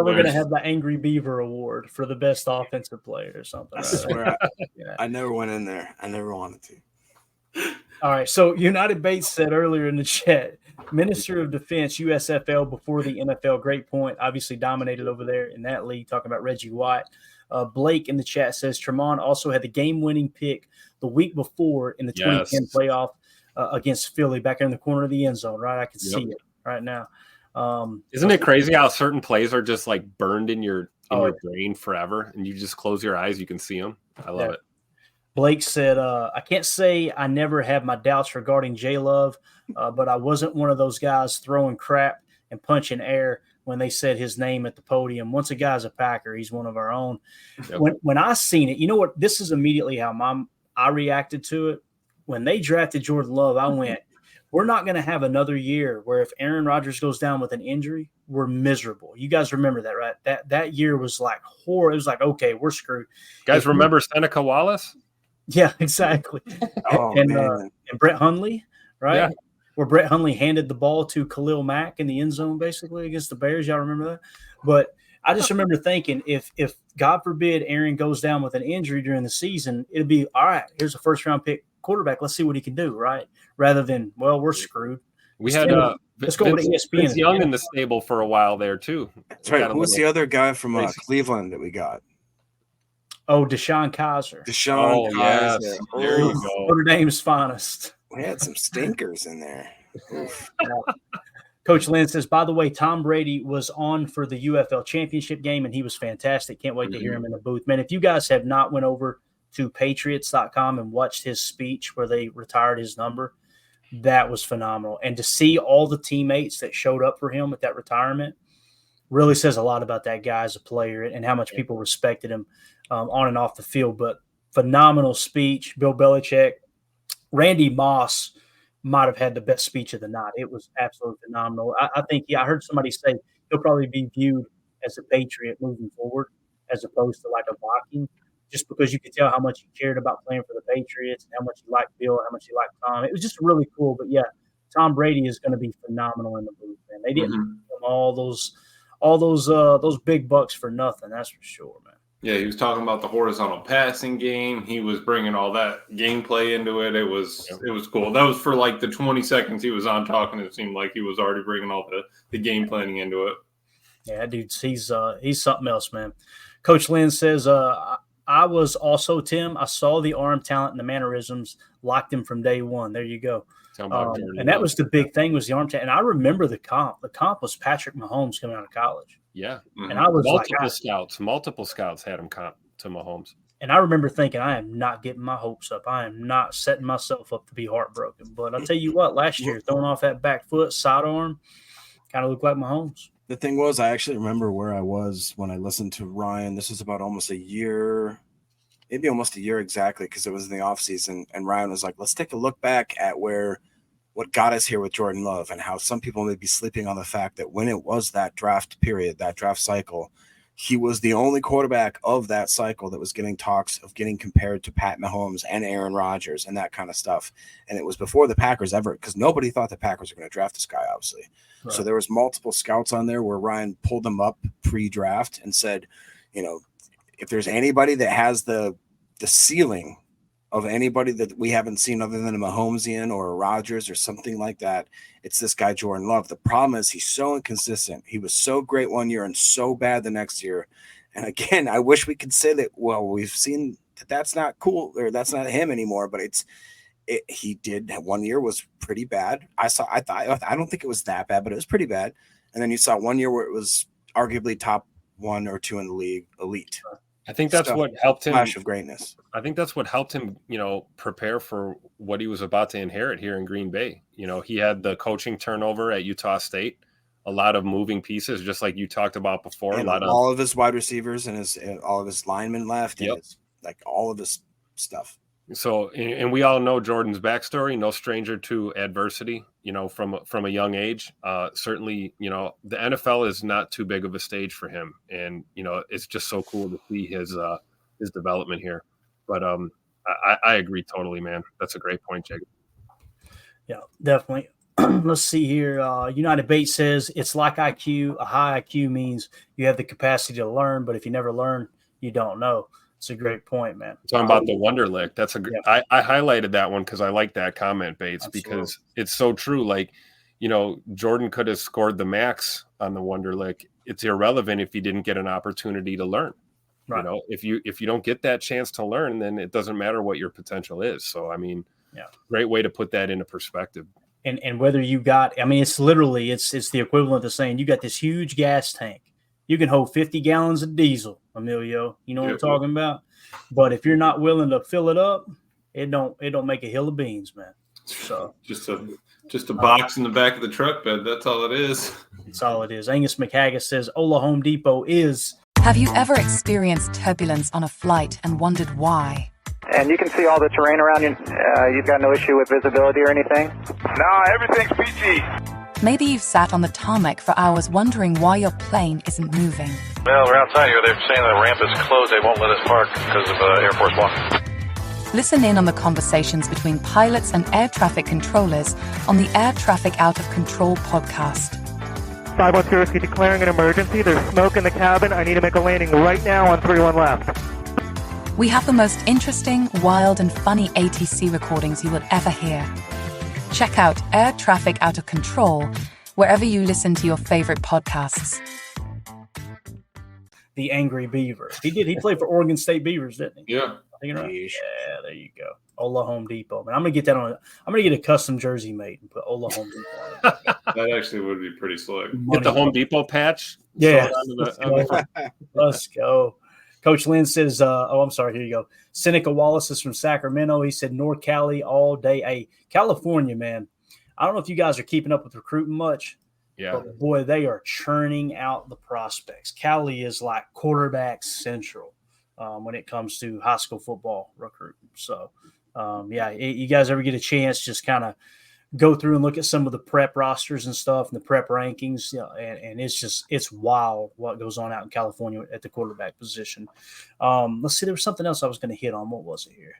we're gonna have the Angry Beaver Award for the best offensive player or something. I swear, I never went in there. I never wanted to. All right. So United Bates said earlier in the chat, Minister of Defense, USFL before the NFL. Great point. Obviously dominated over there in that league, talking about Reggie White. Blake in the chat says Tremont also had the game-winning pick the week before in the 2010 playoff against Philly back in the corner of the end zone, right? I can see it right now. Isn't it crazy how certain plays are just like burned in your brain forever and you just close your eyes, you can see them? I love it. Blake said, I can't say I never had my doubts regarding J-Love, but I wasn't one of those guys throwing crap and punching air when they said his name at the podium. Once a guy's a Packer, he's one of our own. Yep. When I seen it, you know what? This is immediately how I reacted to it. When they drafted Jordan Love, I went, we're not going to have another year where if Aaron Rodgers goes down with an injury, we're miserable. You guys remember that, right? That year was like horror. It was like, okay, we're screwed. Guys, remember Seneca Wallace? Yeah, exactly. And Brett Hundley, right? Yeah. Where Brett Hundley handed the ball to Khalil Mack in the end zone, basically against the Bears. Y'all remember that? But I just remember thinking, if God forbid Aaron goes down with an injury during the season, it'd be all right. Here's a first round pick quarterback. Let's see what he can do, right? Rather than, well, we're screwed. We had let's go with ESPN. Vince Young in the stable for a while there too. That's right. Who was the other guy from Cleveland that we got? Oh, Deshaun Kaiser. Kaiser. Yes. There you go. Notre Dame's finest. We had some stinkers in there. Coach Lynn says, by the way, Tom Brady was on for the UFL championship game, and he was fantastic. Can't wait to hear him in the booth. Man, if you guys have not went over to Patriots.com and watched his speech where they retired his number, that was phenomenal. And to see all the teammates that showed up for him at that retirement really says a lot about that guy as a player and how much people respected him on and off the field. But phenomenal speech. Bill Belichick. Randy Moss might have had the best speech of the night. It was absolutely phenomenal. I think, I heard somebody say he'll probably be viewed as a Patriot moving forward as opposed to like a Viking. just because you could tell how much he cared about playing for the Patriots and how much he liked Bill, how much he liked Tom. It was just really cool. But yeah, Tom Brady is going to be phenomenal in the booth, man. They didn't give him all those big bucks for nothing. That's for sure, man. Yeah, he was talking about the horizontal passing game. He was bringing all that gameplay into it. It was cool. That was for like the 20 seconds he was on talking. It seemed like he was already bringing all the game planning into it. Yeah, dude, he's something else, man. Coach Lynn says, I was also, Tim, I saw the arm talent and the mannerisms, liked him from day one. There you go. And that was the big thing, was the arm talent. And I remember the comp. The comp was Patrick Mahomes coming out of college. Yeah. And I was multiple scouts had him comp to Mahomes. And I remember thinking, I am not getting my hopes up. I am not setting myself up to be heartbroken. But I'll tell you what, last year, throwing off that back foot, sidearm, kind of looked like Mahomes. The thing was, I actually remember where I was when I listened to Ryan. This was about almost a year, maybe almost a year exactly, because it was in the offseason. And Ryan was like, let's take a look back at what got us here with Jordan Love, and how some people may be sleeping on the fact that when it was that draft period, that draft cycle, he was the only quarterback of that cycle that was getting talks of getting compared to Pat Mahomes and Aaron Rodgers and that kind of stuff. And it was before the Packers ever, because nobody thought the Packers were going to draft this guy, obviously. Right. So there was multiple scouts on there where Ryan pulled them up pre-draft and said, if there's anybody that has the ceiling of anybody that we haven't seen other than a Mahomesian or a Rodgers or something like that, it's this guy, Jordan Love. The problem is he's so inconsistent. He was so great one year and so bad the next year. And again, I wish we could say that, well, we've seen that that's not cool, or that's not him anymore, but he did. 1 year was pretty bad. I don't think it was that bad, but it was pretty bad. And then you saw 1 year where it was arguably top 1 or 2 in the league, elite. I think that's what helped him. Flash of greatness. I think that's what helped him, prepare for what he was about to inherit here in Green Bay. He had the coaching turnover at Utah State, a lot of moving pieces, just like you talked about before. And all of his wide receivers and all of his linemen left, and all of his stuff. So, and we all know Jordan's backstory, no stranger to adversity, from a young age. Certainly, the NFL is not too big of a stage for him. And, it's just so cool to see his development here. But I agree totally, man. That's a great point, Jacob. Yeah, definitely. Let's see here. United Bates says it's like IQ. A high IQ means you have the capacity to learn, but if you never learn, you don't know. It's a great point, man. Talking about the Wonderlic, that's a good. Yeah. I highlighted that one because I like that comment, Bates, because it's so true. Like, Jordan could have scored the max on the Wonderlic. It's irrelevant if you didn't get an opportunity to learn. Right. If you don't get that chance to learn, then it doesn't matter what your potential is. So, I mean, great way to put that into perspective. And whether you got, it's literally it's the equivalent of saying you got this huge gas tank. You can hold 50 gallons of diesel, Emilio. You know what I'm talking about? But if you're not willing to fill it up, it don't make a hill of beans, man. So just a box in the back of the truck bed. That's all it is. That's all it is. Angus McHaggis says Ola Home Depot is. Have you ever experienced turbulence on a flight and wondered why? And you can see all the terrain around you. You've got no issue with visibility or anything? No, everything's PG. Maybe you've sat on the tarmac for hours wondering why your plane isn't moving. Well, we're outside here. They're saying the ramp is closed. They won't let us park because of Air Force One. Listen in on the conversations between pilots and air traffic controllers on the Air Traffic Out of Control podcast. 510 Whiskey declaring an emergency. There's smoke in the cabin. I need to make a landing right now on 31 left. We have the most interesting, wild, and funny ATC recordings you will ever hear. Check out Air Traffic Out of Control wherever you listen to your favorite podcasts. The Angry Beaver. He did. He played for Oregon State Beavers, didn't he? Yeah. Yeah, there you go. Ola Home Depot. Man, I'm gonna get that on. I'm gonna get a custom jersey made and put Ola Home Depot on it. That actually would be pretty slick. Get the Home Depot patch. Yeah. Let's go. Coach Lynn says, I'm sorry, here you go. Seneca Wallace is from Sacramento. He said, North Cali all day. Hey, California, man. I don't know if you guys are keeping up with recruiting much. Yeah. But boy, they are churning out the prospects. Cali is like quarterback central when it comes to high school football recruiting. So, you guys ever get a chance, just kind of go through and look at some of the prep rosters and stuff and the prep rankings, and it's wild what goes on out in California at the quarterback position. Let's see, there was something else I was going to hit on. What was it here?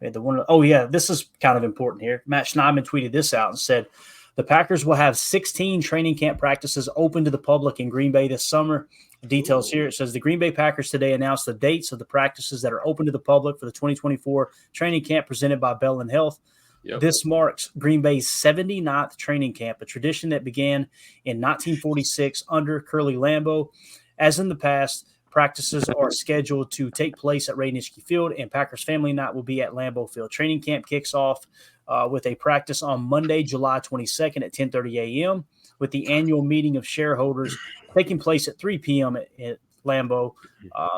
We had the one. Oh yeah, this is kind of important here. Matt Schneidman tweeted this out and said, the Packers will have 16 training camp practices open to the public in Green Bay this summer. Details here. It says the Green Bay Packers today announced the dates of the practices that are open to the public for the 2024 training camp presented by Bell and Health. Yep. This marks Green Bay's 79th training camp, a tradition that began in 1946 under Curly Lambeau. As in the past, practices are scheduled to take place at Ray Nitschke Field, and Packers Family Night will be at Lambeau Field. Training camp kicks off with a practice on Monday, July 22nd at 10:30 a.m., with the annual meeting of shareholders taking place at 3 p.m. at Lambeau.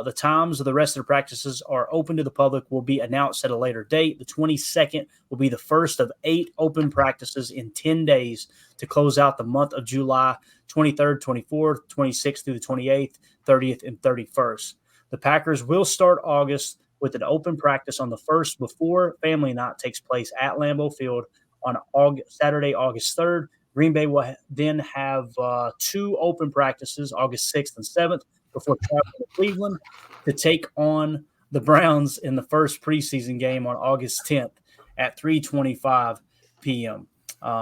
The times of the rest of the practices are open to the public will be announced at a later date. The 22nd will be the first of 8 open practices in 10 days to close out the month of July 23rd, 24th, 26th through the 28th, 30th, and 31st. The Packers will start August with an open practice on the 1st before Family Night takes place at Lambeau Field on Saturday, August 3rd. Green Bay will then have 2 open practices, August 6th and 7th, before traveling to Cleveland to take on the Browns in the first preseason game on August 10th at 3:25 p.m.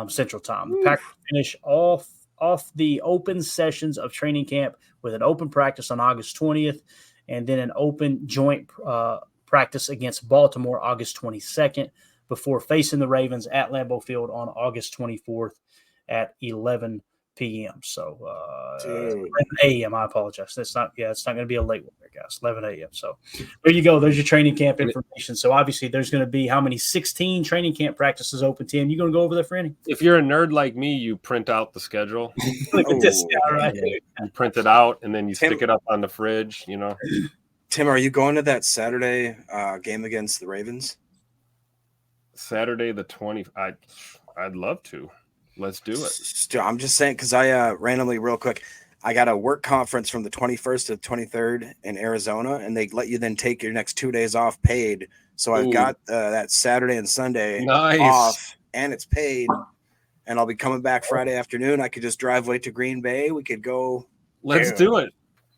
Central Time. The Packers finish off the open sessions of training camp with an open practice on August 20th and then an open joint practice against Baltimore August 22nd before facing the Ravens at Lambeau Field on August 24th at 11 p.m. So 11 a.m. I apologize. It's not going to be a late one there, guys. 11 a.m. So there you go. There's your training camp information. So obviously there's going to be how many 16 training camp practices open, Tim? You going to go over there for any? If you're a nerd like me, you print out the schedule. Look at this guy right here. You print it out and then you stick it up on the fridge, Tim, are you going to that Saturday game against the Ravens? Saturday the 20th. I'd love to. Let's do it. I'm just saying because I randomly, real quick, I got a work conference from the 21st to the 23rd in Arizona, and they let you then take your next 2 days off paid. So I've got that Saturday and Sunday off, and it's paid. And I'll be coming back Friday afternoon. I could just drive way to Green Bay. We could go. Let's do it.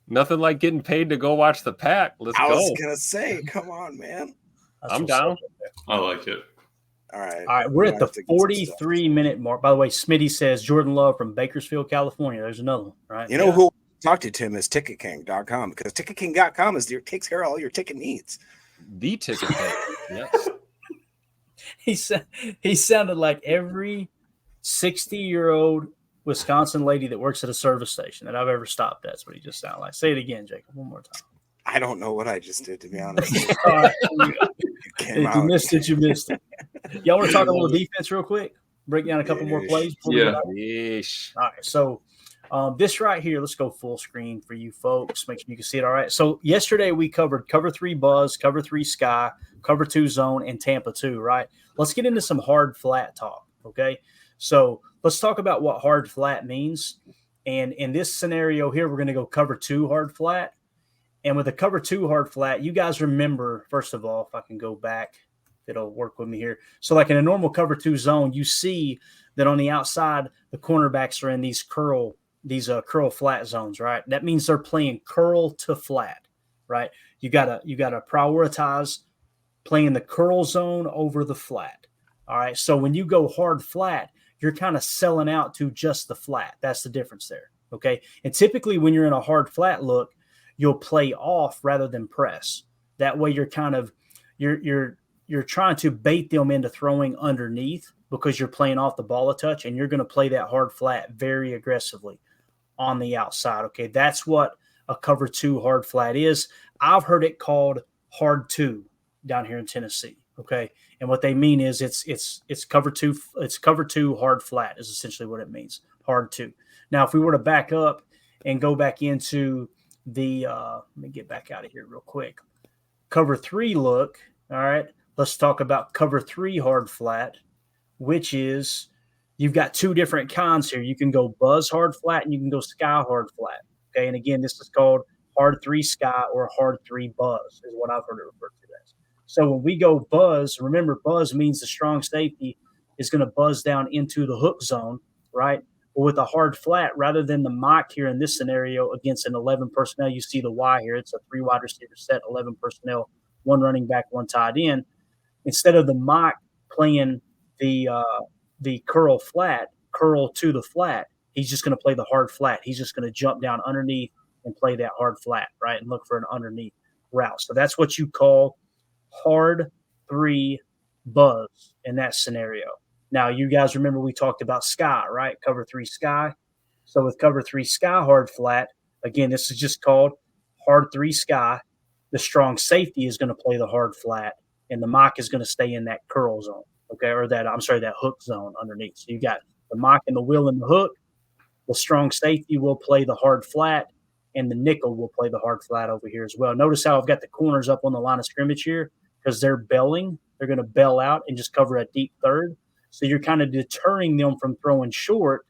Nothing like getting paid to go watch the Pack. Let's go. I was gonna say, come on, man. I'm down. I like it. All right. We're at the 43-minute mark. By the way, Smitty says Jordan Love from Bakersfield, California. There's another one, right? You know who talk to, Tim, is TicketKing.com, because TicketKing.com takes care of all your ticket needs. The Ticket King, yes. He sounded like every 60-year-old Wisconsin lady that works at a service station that I've ever stopped at. That's what he just sounded like. Say it again, Jacob, one more time. I don't know what I just did, to be honest. If you missed it, you missed it. Y'all want to talk a little defense real quick? Break down a couple more plays? Yeah. All right. So this right here, let's go full screen for you folks. Make sure you can see it all right. So yesterday we covered cover 3 buzz, cover 3 sky, cover 2 zone, and Tampa 2, right? Let's get into some hard flat talk, okay? So let's talk about what hard flat means. And in this scenario here, we're going to go cover 2 hard flat. And with a cover 2 hard flat, you guys remember, first of all, if I can go back, it'll work with me here. So like in a normal cover 2 zone, you see that on the outside, the cornerbacks are in these curl flat zones, right? That means they're playing curl to flat, right? You gotta prioritize playing the curl zone over the flat. All right. So when you go hard flat, you're kind of selling out to just the flat. That's the difference there. Okay. And typically when you're in a hard flat look, you'll play off rather than press. That way you're kind of you're trying to bait them into throwing underneath because you're playing off the ball a touch, and you're going to play that hard flat very aggressively on the outside. Okay, that's what a cover 2 hard flat is. I've heard it called hard 2 down here in Tennessee. Okay, and what they mean is it's cover 2. It's cover 2 hard flat is essentially what it means. Hard 2. Now, if we were to back up and go back into the let me get back out of here real quick. Cover 3 look. All right, let's talk about cover 3 hard flat, which is you've got 2 different kinds here. You can go buzz hard flat and you can go sky hard flat. Okay, and again, this is called hard 3 sky or hard 3 buzz is what I've heard it referred to as. So when we go buzz, remember buzz means the strong safety is going to buzz down into the hook zone, right? But with a hard flat, rather than the mock here in this scenario against an 11 personnel, you see the Y here. It's a 3 wide receiver set, 11 personnel, 1 running back, 1 tight end. Instead of the mock playing the curl to the flat, he's just going to play the hard flat. He's just going to jump down underneath and play that hard flat, right, and look for an underneath route. So that's what you call hard 3 buzz in that scenario. Now, you guys remember we talked about sky, right? Cover 3 sky. So with cover 3 sky hard flat, again, this is just called hard 3 sky. The strong safety is going to play the hard flat, and the mock is going to stay in that curl zone, okay, or that hook zone underneath. So you got the mock and the will and the hook. The strong safety will play the hard flat, and the nickel will play the hard flat over here as well. Notice how I've got the corners up on the line of scrimmage here because they're belling. They're going to bell out and just cover a deep third. So you're kind of deterring them from throwing short.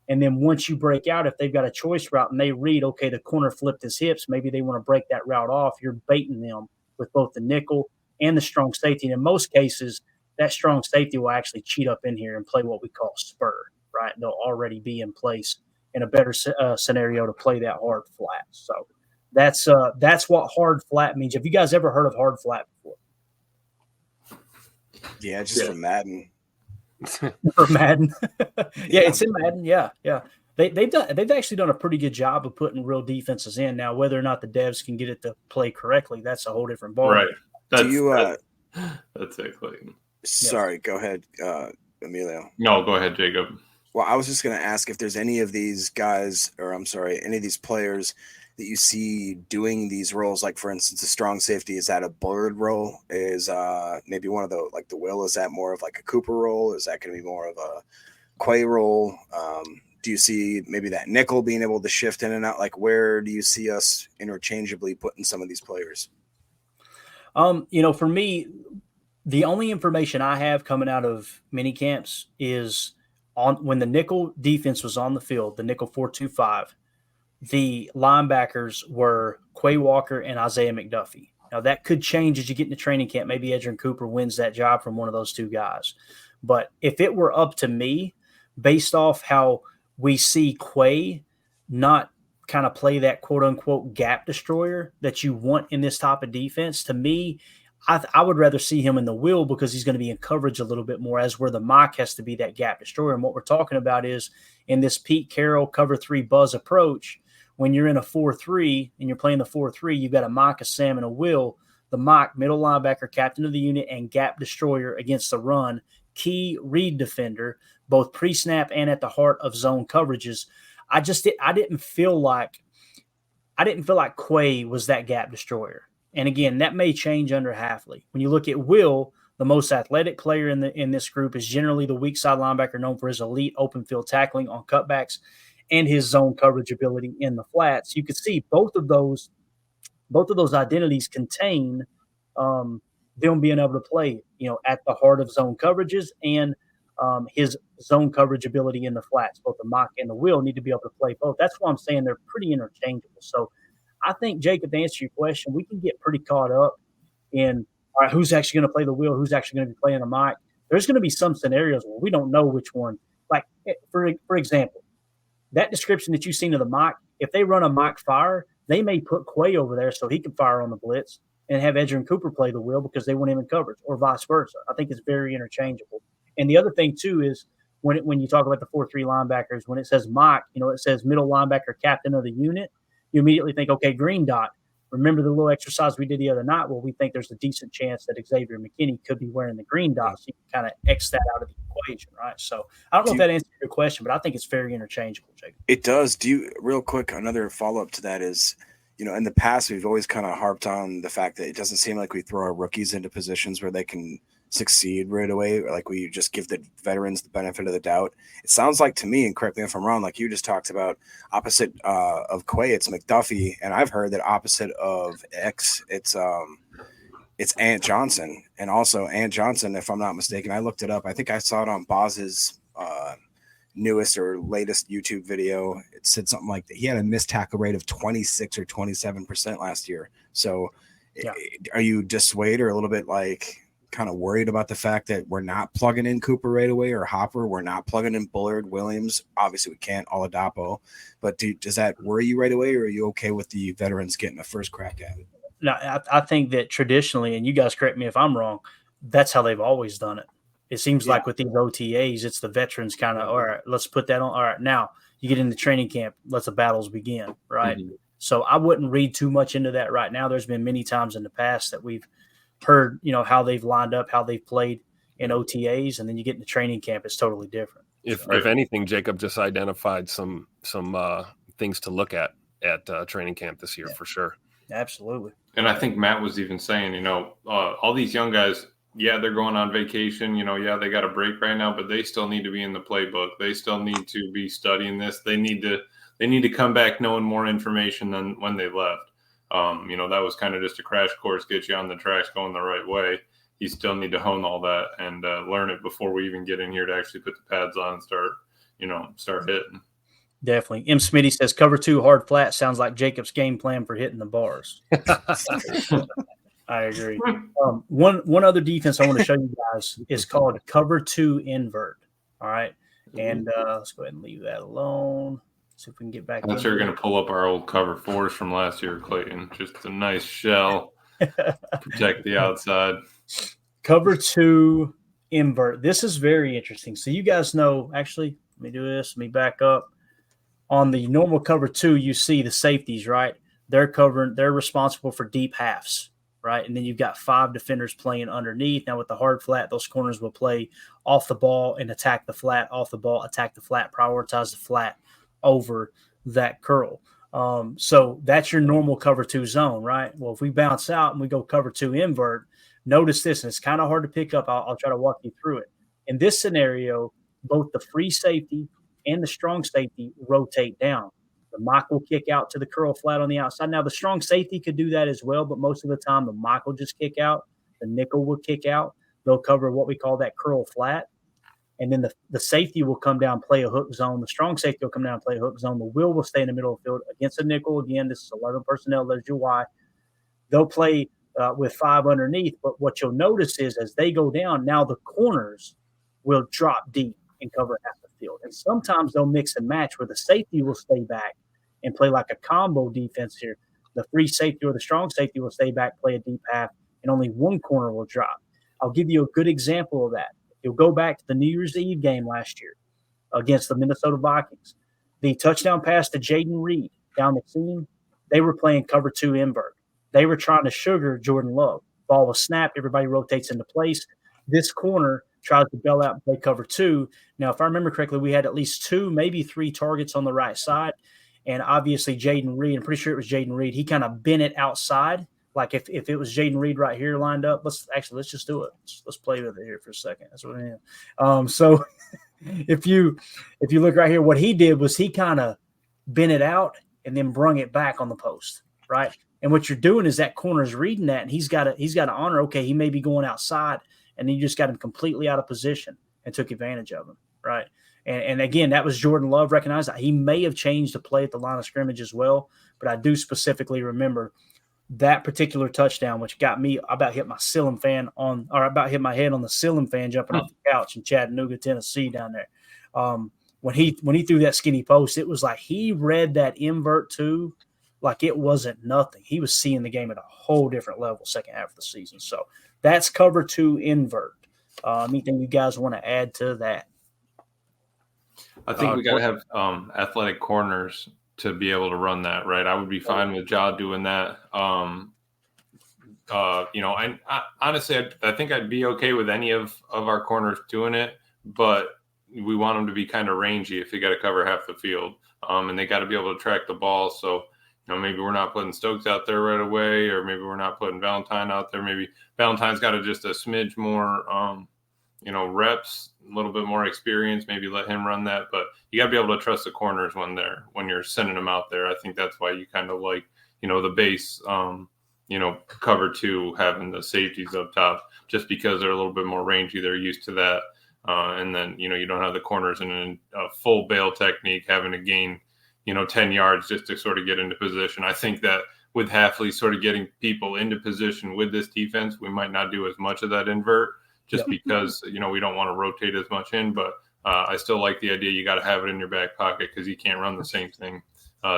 And then once you break out, if they've got a choice route and they read, okay, the corner flipped his hips, maybe they want to break that route off, you're baiting them with both the nickel and the strong safety. And in most cases, that strong safety will actually cheat up in here and play what we call spur, right? They'll already be in place in a better scenario to play that hard flat. So that's what hard flat means. Have you guys ever heard of hard flat before? Yeah, just from Madden. For Madden. Yeah, it's in Madden. Yeah. They've actually done a pretty good job of putting real defenses in. Now, whether or not the devs can get it to play correctly, that's a whole different ball. Right. That's it, Clayton. Sorry, go ahead, Emilio. No, go ahead, Jacob. Well, I was just going to ask if there's any of these guys, any of these players that you see doing these roles, like for instance, a strong safety, is that a Bullard role? Is maybe one of the, like the Will, is that more of like a Cooper role? Is that going to be more of a Quay role? Do you see maybe that nickel being able to shift in and out? Like, where do you see us interchangeably putting some of these players? For me, the only information I have coming out of mini camps is on when the nickel defense was on the field, the nickel 4-2-5, the linebackers were Quay Walker and Isaiah McDuffie. Now, that could change as you get into training camp. Maybe Edgerrin Cooper wins that job from one of those two guys. But if it were up to me, based off how we see Quay not kind of play that quote-unquote gap destroyer that you want in this type of defense, to me, I would rather see him in the will because he's going to be in coverage a little bit more, as where the mock has to be that gap destroyer. And what we're talking about is in this Pete Carroll cover 3 buzz approach, when you're in a 4-3 and you're playing the 4-3, you've got a mock, a Sam, and a will. The mock, middle linebacker, captain of the unit, and gap destroyer against the run, key read defender, both pre-snap and at the heart of zone coverages. I didn't feel like Quay was that gap destroyer. And again, that may change under Hafley. When you look at Will, the most athletic player in this group is generally the weak side linebacker, known for his elite open field tackling on cutbacks and his zone coverage ability in the flats. You could see both of those identities contain them being able to play, at the heart of zone coverages and his zone coverage ability in the flats. Both the mock and the will need to be able to play both. That's why I'm saying they're pretty interchangeable. So I think, Jacob, to answer your question, we can get pretty caught up in, all right, who's actually going to play the will, who's actually going to be playing the mock. There's going to be some scenarios where we don't know which one. Like, for example, that description that you've seen of the mock, if they run a mock fire, they may put Quay over there so he can fire on the blitz and have Edgerrin Cooper play the will because they want him in coverage, or vice versa. I think it's very interchangeable. And the other thing, too, is when you talk about the 4-3 linebackers, when it says mock, it says middle linebacker, captain of the unit, you immediately think, okay, green dot. Remember the little exercise we did the other night? Well, we think there's a decent chance that Xavier McKinney could be wearing the green dot, so you can kind of X that out of the equation, right? So I don't know if that answers your question, but I think it's very interchangeable, Jacob. It does. Real quick, another follow-up to that is, in the past, we've always kind of harped on the fact that it doesn't seem like we throw our rookies into positions where they can succeed right away, or like we just give the veterans the benefit of the doubt. It sounds like to me, and correct me if I'm wrong, like you just talked about, opposite of Quay, it's McDuffie, and I've heard that opposite of X, it's Ant Johnson. And also Ant Johnson, if I'm not mistaken, I looked it up. I think I saw it on Boz's newest or latest YouTube video. It said something like that he had a missed tackle rate of 26 or 27% last year. So yeah. Are you dissuaded or a little bit like kind of worried about the fact that we're not plugging in Cooper right away or Hopper. We're not plugging in Bullard, Williams. Obviously, we can't Oladapo. But does that worry you right away, or are you okay with the veterans getting a first crack at it? No, I think that traditionally, and you guys correct me if I'm wrong, that's how they've always done it. It seems like with these OTAs, it's the veterans kind of, all right, let's put that on. All right, now you get into training camp, let the battles begin, right? Mm-hmm. So I wouldn't read too much into that right now. There's been many times in the past that we've heard, how they've lined up, how they've played in OTAs, and then you get into training camp, it's totally different. If anything, Jacob just identified some things to look at training camp this year for sure. Absolutely. And I think Matt was even saying, all these young guys, they're going on vacation, they got a break right now, but they still need to be in the playbook. They still need to be studying this. They need to come back knowing more information than when they left. That was kind of just a crash course, get you on the tracks going the right way. You still need to hone all that and learn it before we even get in here to actually put the pads on and start hitting. Definitely. M. Smitty says cover 2 hard flat sounds like Jacob's game plan for hitting the bars. I agree. One other defense I want to show you guys is called cover 2 invert. All right. And let's go ahead and leave that alone. See if we can get back. I'm sure we're going to pull up our old cover 4s from last year, Clayton. Just a nice shell. Protect the outside. Cover 2 invert. This is very interesting. So you guys know, actually, let me do this. Let me back up. On the normal cover 2, you see the safeties, right? They're responsible for deep halves, right? And then you've got 5 defenders playing underneath. Now with the hard flat, those corners will play off the ball and attack the flat, off the ball, attack the flat, prioritize the flat over that curl. So that's your normal cover 2 zone, right? Well, if we bounce out and we go cover 2 invert, notice this, and it's kind of hard to pick up. I'll try to walk you through it. In this scenario, both the free safety and the strong safety rotate down. The mock will kick out to the curl flat on the outside. Now, the strong safety could do that as well, but most of the time the mock will just kick out. The nickel will kick out. They'll cover what we call that curl flat. And then the safety will come down, play a hook zone. The strong safety will come down, play a hook zone. The will stay in the middle of the field against the nickel. Again, this is 11 personnel. There's your why. They'll play with 5 underneath. But what you'll notice is as they go down, now the corners will drop deep and cover half the field. And sometimes they'll mix and match where the safety will stay back and play like a combo defense here. The free safety or the strong safety will stay back, play a deep half, and only one corner will drop. I'll give you a good example of that. You'll go back to the New Year's Eve game last year against the Minnesota Vikings. The touchdown pass to Jaden Reed down the seam, they were playing cover 2 invert. They were trying to sugar Jordan Love. Ball was snapped. Everybody rotates into place. This corner tries to bail out and play cover 2. Now, if I remember correctly, we had at least 2, maybe 3 targets on the right side. And obviously Jaden Reed, I'm pretty sure it was Jaden Reed, he kind of bent it outside. Like if it was Jaden Reed right here lined up, let's just do it. Let's play with it here for a second. That's what I am. So if you look right here, what he did was he kind of bent it out and then brung it back on the post, right? And what you're doing is that corner's reading that, and he's got to honor, okay, he may be going outside, and then you just got him completely out of position and took advantage of him, right? And again, that was Jordan Love recognized that. He may have changed the play at the line of scrimmage as well, but I do specifically remember that particular touchdown, which got me about hit my ceiling fan about hit my head on the ceiling fan jumping off the couch in Chattanooga, Tennessee down there. When he threw that skinny post, it was like he read that invert too, like it wasn't nothing. He was seeing the game at a whole different level second half of the season. So that's cover 2 invert. Anything you guys want to add to that? I think we got to have athletic corners to be able to run that, right? I would be fine with Ja doing that. Honestly, I think I'd be okay with any of our corners doing it, but we want them to be kind of rangy if they got to cover half the field, and they got to be able to track the ball. So, maybe we're not putting Stokes out there right away, or maybe we're not putting Valentine out there. Maybe Valentine's got just a smidge more, reps, a little bit more experience, maybe let him run that. But you got to be able to trust the corners when you're sending them out there. I think that's why you kind of like, the base, cover 2, having the safeties up top, just because they're a little bit more rangy. They're used to that. And then, you don't have the corners in a full bail technique, having to gain, 10 yards just to sort of get into position. I think that with Hafley sort of getting people into position with this defense, we might not do as much of that invert just because, we don't want to rotate as much in. But I still like the idea you got to have it in your back pocket because you can't run the same thing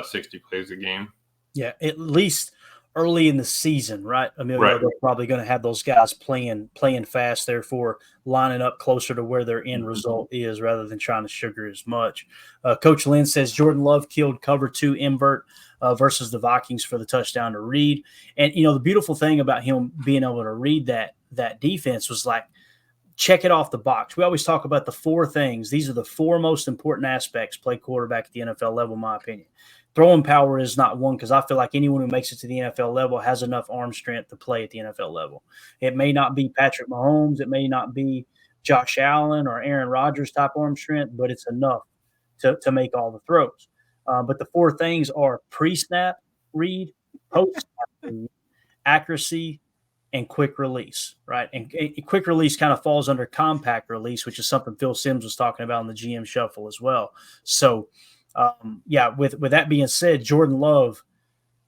60 plays a game. Yeah, at least early in the season, right? Emilio, Right. they're probably going to have those guys playing fast, therefore lining up closer to where their end result is rather than trying to sugar as much. Coach Lynn says Jordan Love killed cover 2 invert versus the Vikings for the touchdown to Reed. And, the beautiful thing about him being able to read that defense was like, check it off the box. We always talk about the 4 things. These are the 4 most important aspects play quarterback at the NFL level, in my opinion. Throwing power is not one because I feel like anyone who makes it to the NFL level has enough arm strength to play at the NFL level. It may not be Patrick Mahomes. It may not be Josh Allen or Aaron Rodgers type arm strength, but it's enough to make all the throws. But the 4 things are pre-snap read, post-snap read, accuracy, and quick release, right? And quick release kind of falls under compact release, which is something Phil Simms was talking about in the GM Shuffle as well. So, with that being said, Jordan Love,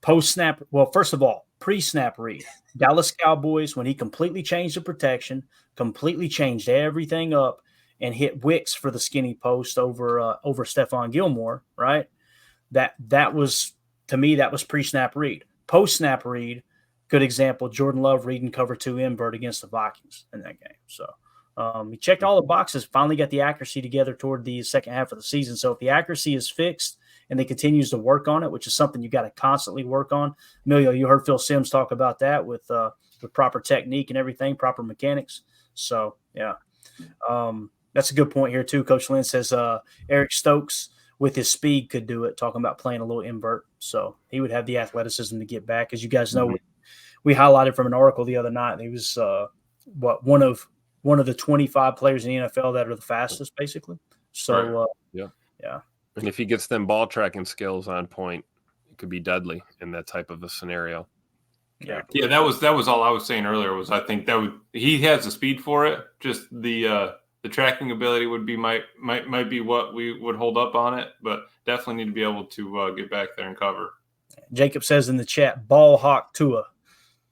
post-snap, well, first of all, pre-snap read. Dallas Cowboys, when he completely changed the protection, completely changed everything up, and hit Wicks for the skinny post over Stephon Gilmore, right? That was, to me, that was pre-snap read. Post-snap read, good example, Jordan Love reading cover 2 invert against the Vikings in that game. So he checked all the boxes, finally got the accuracy together toward the second half of the season. So if the accuracy is fixed and they continues to work on it, which is something you got to constantly work on. Emilio, you heard Phil Simms talk about that with proper technique and everything, proper mechanics. So, yeah, that's a good point here too. Coach Lynn says Eric Stokes with his speed could do it, talking about playing a little invert. So he would have the athleticism to get back. As you guys know, we highlighted from an article the other night. He was one of the 25 players in the NFL that are the fastest, basically. So yeah. Yeah. And if he gets them ball tracking skills on point, it could be deadly in that type of a scenario. Yeah. Yeah, that was all I was saying earlier was I think he has the speed for it. Just the tracking ability would be might be what we would hold up on it, but definitely need to be able to get back there and cover. Jacob says in the chat, ball hawk Tua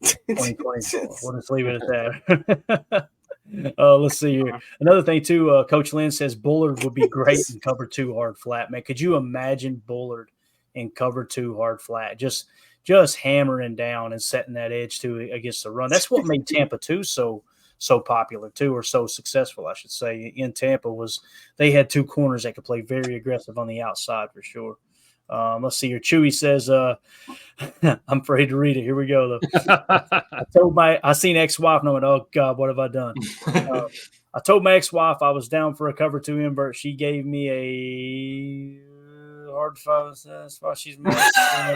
2024. We'll just leave it at that. Let's see here. Another thing too, Coach Lynn says Bullard would be great in cover 2 hard flat. Man, could you imagine Bullard in cover 2 hard flat? Just hammering down and setting that edge to against the run. That's what made Tampa 2 so popular too, or so successful, I should say. In Tampa was they had 2 corners that could play very aggressive on the outside for sure. Let's see here. Chewy says, I'm afraid to read it. Here we go. I seen ex-wife and I went, oh God, what have I done? I told my ex-wife I was down for a cover 2 invert. She gave me a hard 5. That's why she's mad.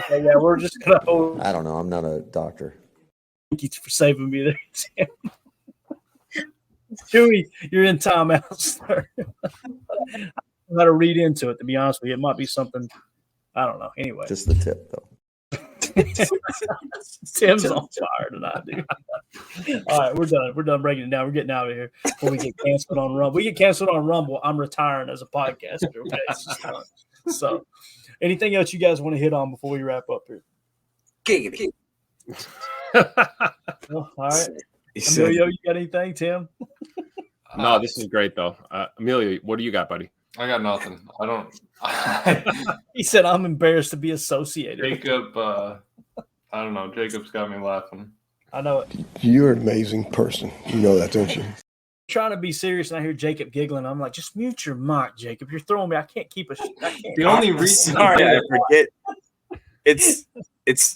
Okay, yeah, we're just going to hold. I don't know. I'm not a doctor. Thank you for saving me there, Tim. Chewy, you're in timeout, sir. I don't know how to read into it, to be honest with you. It might be something, I don't know. Anyway. Just the tip, though. Tim's on fire tonight, dude. All right, we're done. We're done breaking it down. We're getting out of here before we get canceled on Rumble. We get canceled on Rumble, I'm retiring as a podcaster. Okay? So, anything else you guys want to hit on before we wrap up here? Giggity. All right. Emilio, you got anything, Tim? No, this is great, though. Emilio, what do you got, buddy? I got nothing. I don't. He said, I'm embarrassed to be associated. Jacob, I don't know. Jacob's got me laughing. I know it. You're an amazing person. You know that, don't you? Trying to be serious, and I hear Jacob giggling. I'm like, just mute your mic, Jacob. You're throwing me. I can't keep a. The only reason. Sorry, I forget.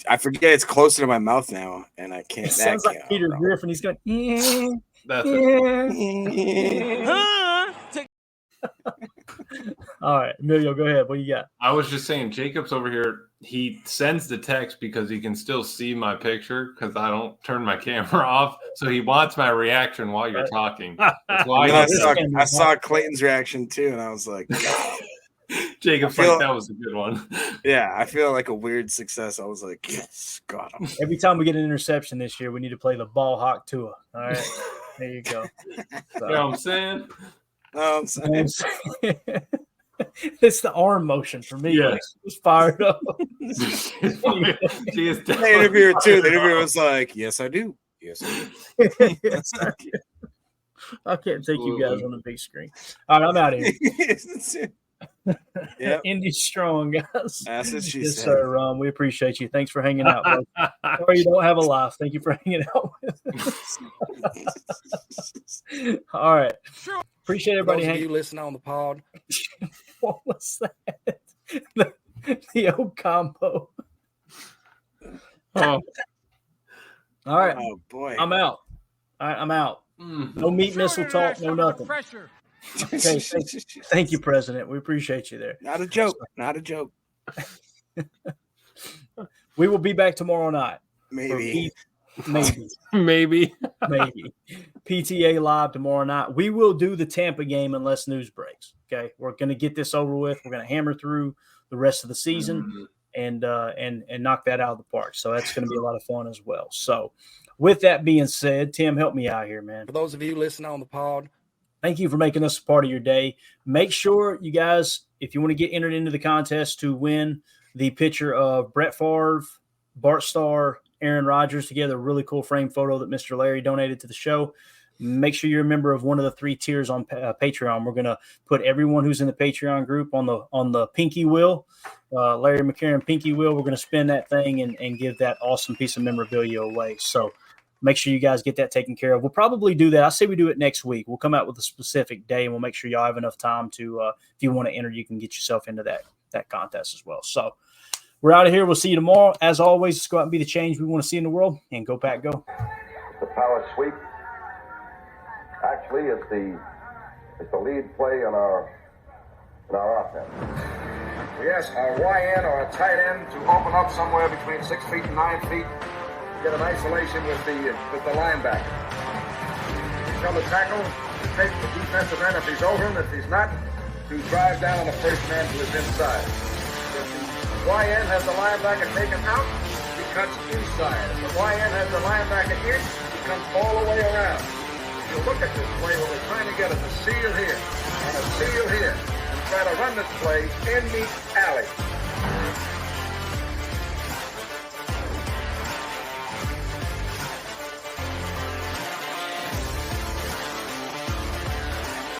I forget it's closer to my mouth now, and I can't. It sounds like Peter Griffin. He's going. That's it. All right, Emilio, go ahead. What do you got? I was just saying, Jacob's over here. He sends the text because he can still see my picture because I don't turn my camera off. So he wants my reaction while you're talking. That's why I saw Clayton's reaction too, and I was like, Jacob's like, that was a good one. Yeah, I feel like a weird success. I was like, yes, got him. Every time we get an interception this year, we need to play the ball hawk Tua. All right, there you go. So. You know what I'm saying? I'm saying. It's the arm motion for me. Yeah. It's fired up. She is The interviewer too. The interviewer was like, "Yes, I do. Yes, I do." Yes, I can't take you guys on the big screen. All right, I'm out of here. Yep. Indy strong, guys. That's what she yes, said. sir. Ron, we appreciate you. Thanks for hanging out. Sorry you don't have a life. Thank you for hanging out with us. All right. Appreciate everybody Those of hanging. you listening on the pod. What was that? The old combo. Oh. All right. Oh boy. I'm out. All right, I'm out. No meat missile talk, no nothing. Okay, thank you, President. We appreciate you there. Not a joke. Not a joke. We will be back tomorrow night. Maybe. Maybe. PTA live tomorrow night. We will do the Tampa game unless news breaks. Okay. We're going to get this over with. We're going to hammer through the rest of the season and knock that out of the park. So that's going to be a lot of fun as well. So with that being said, Tim, help me out here, man. For those of you listening on the pod, thank you for making us a part of your day. Make sure you guys, if you want to get entered into the contest to win the picture of Brett Favre, Bart Starr, Aaron Rodgers together, a really cool frame photo that Mr. Larry donated to the show. Make sure you're a member of one of the 3 tiers on Patreon. We're going to put everyone who's in the Patreon group on the pinky wheel, Larry McCarron pinky wheel. We're going to spin that thing and give that awesome piece of memorabilia away. So make sure you guys get that taken care of. We'll probably do that. I say we do it next week. We'll come out with a specific day, and we'll make sure y'all have enough time to, if you want to enter, you can get yourself into that contest as well. So we're out of here. We'll see you tomorrow. As always, let's go out and be the change we want to see in the world, and go Pack, go. The power sweep. Actually, it's the lead play in our offense. We ask our YN or a tight end to open up somewhere between 6 feet and 9 feet. Get an isolation with the linebacker. You come to tackle, you take the defensive end if he's over him. If he's not, you drive down on the first man to his inside. If the YN has the linebacker taken out, he cuts inside. If the YN has the linebacker in, he comes all the way around. If you look at this play, what we're trying to get is a seal here and a seal here, and try to run this play in the alley.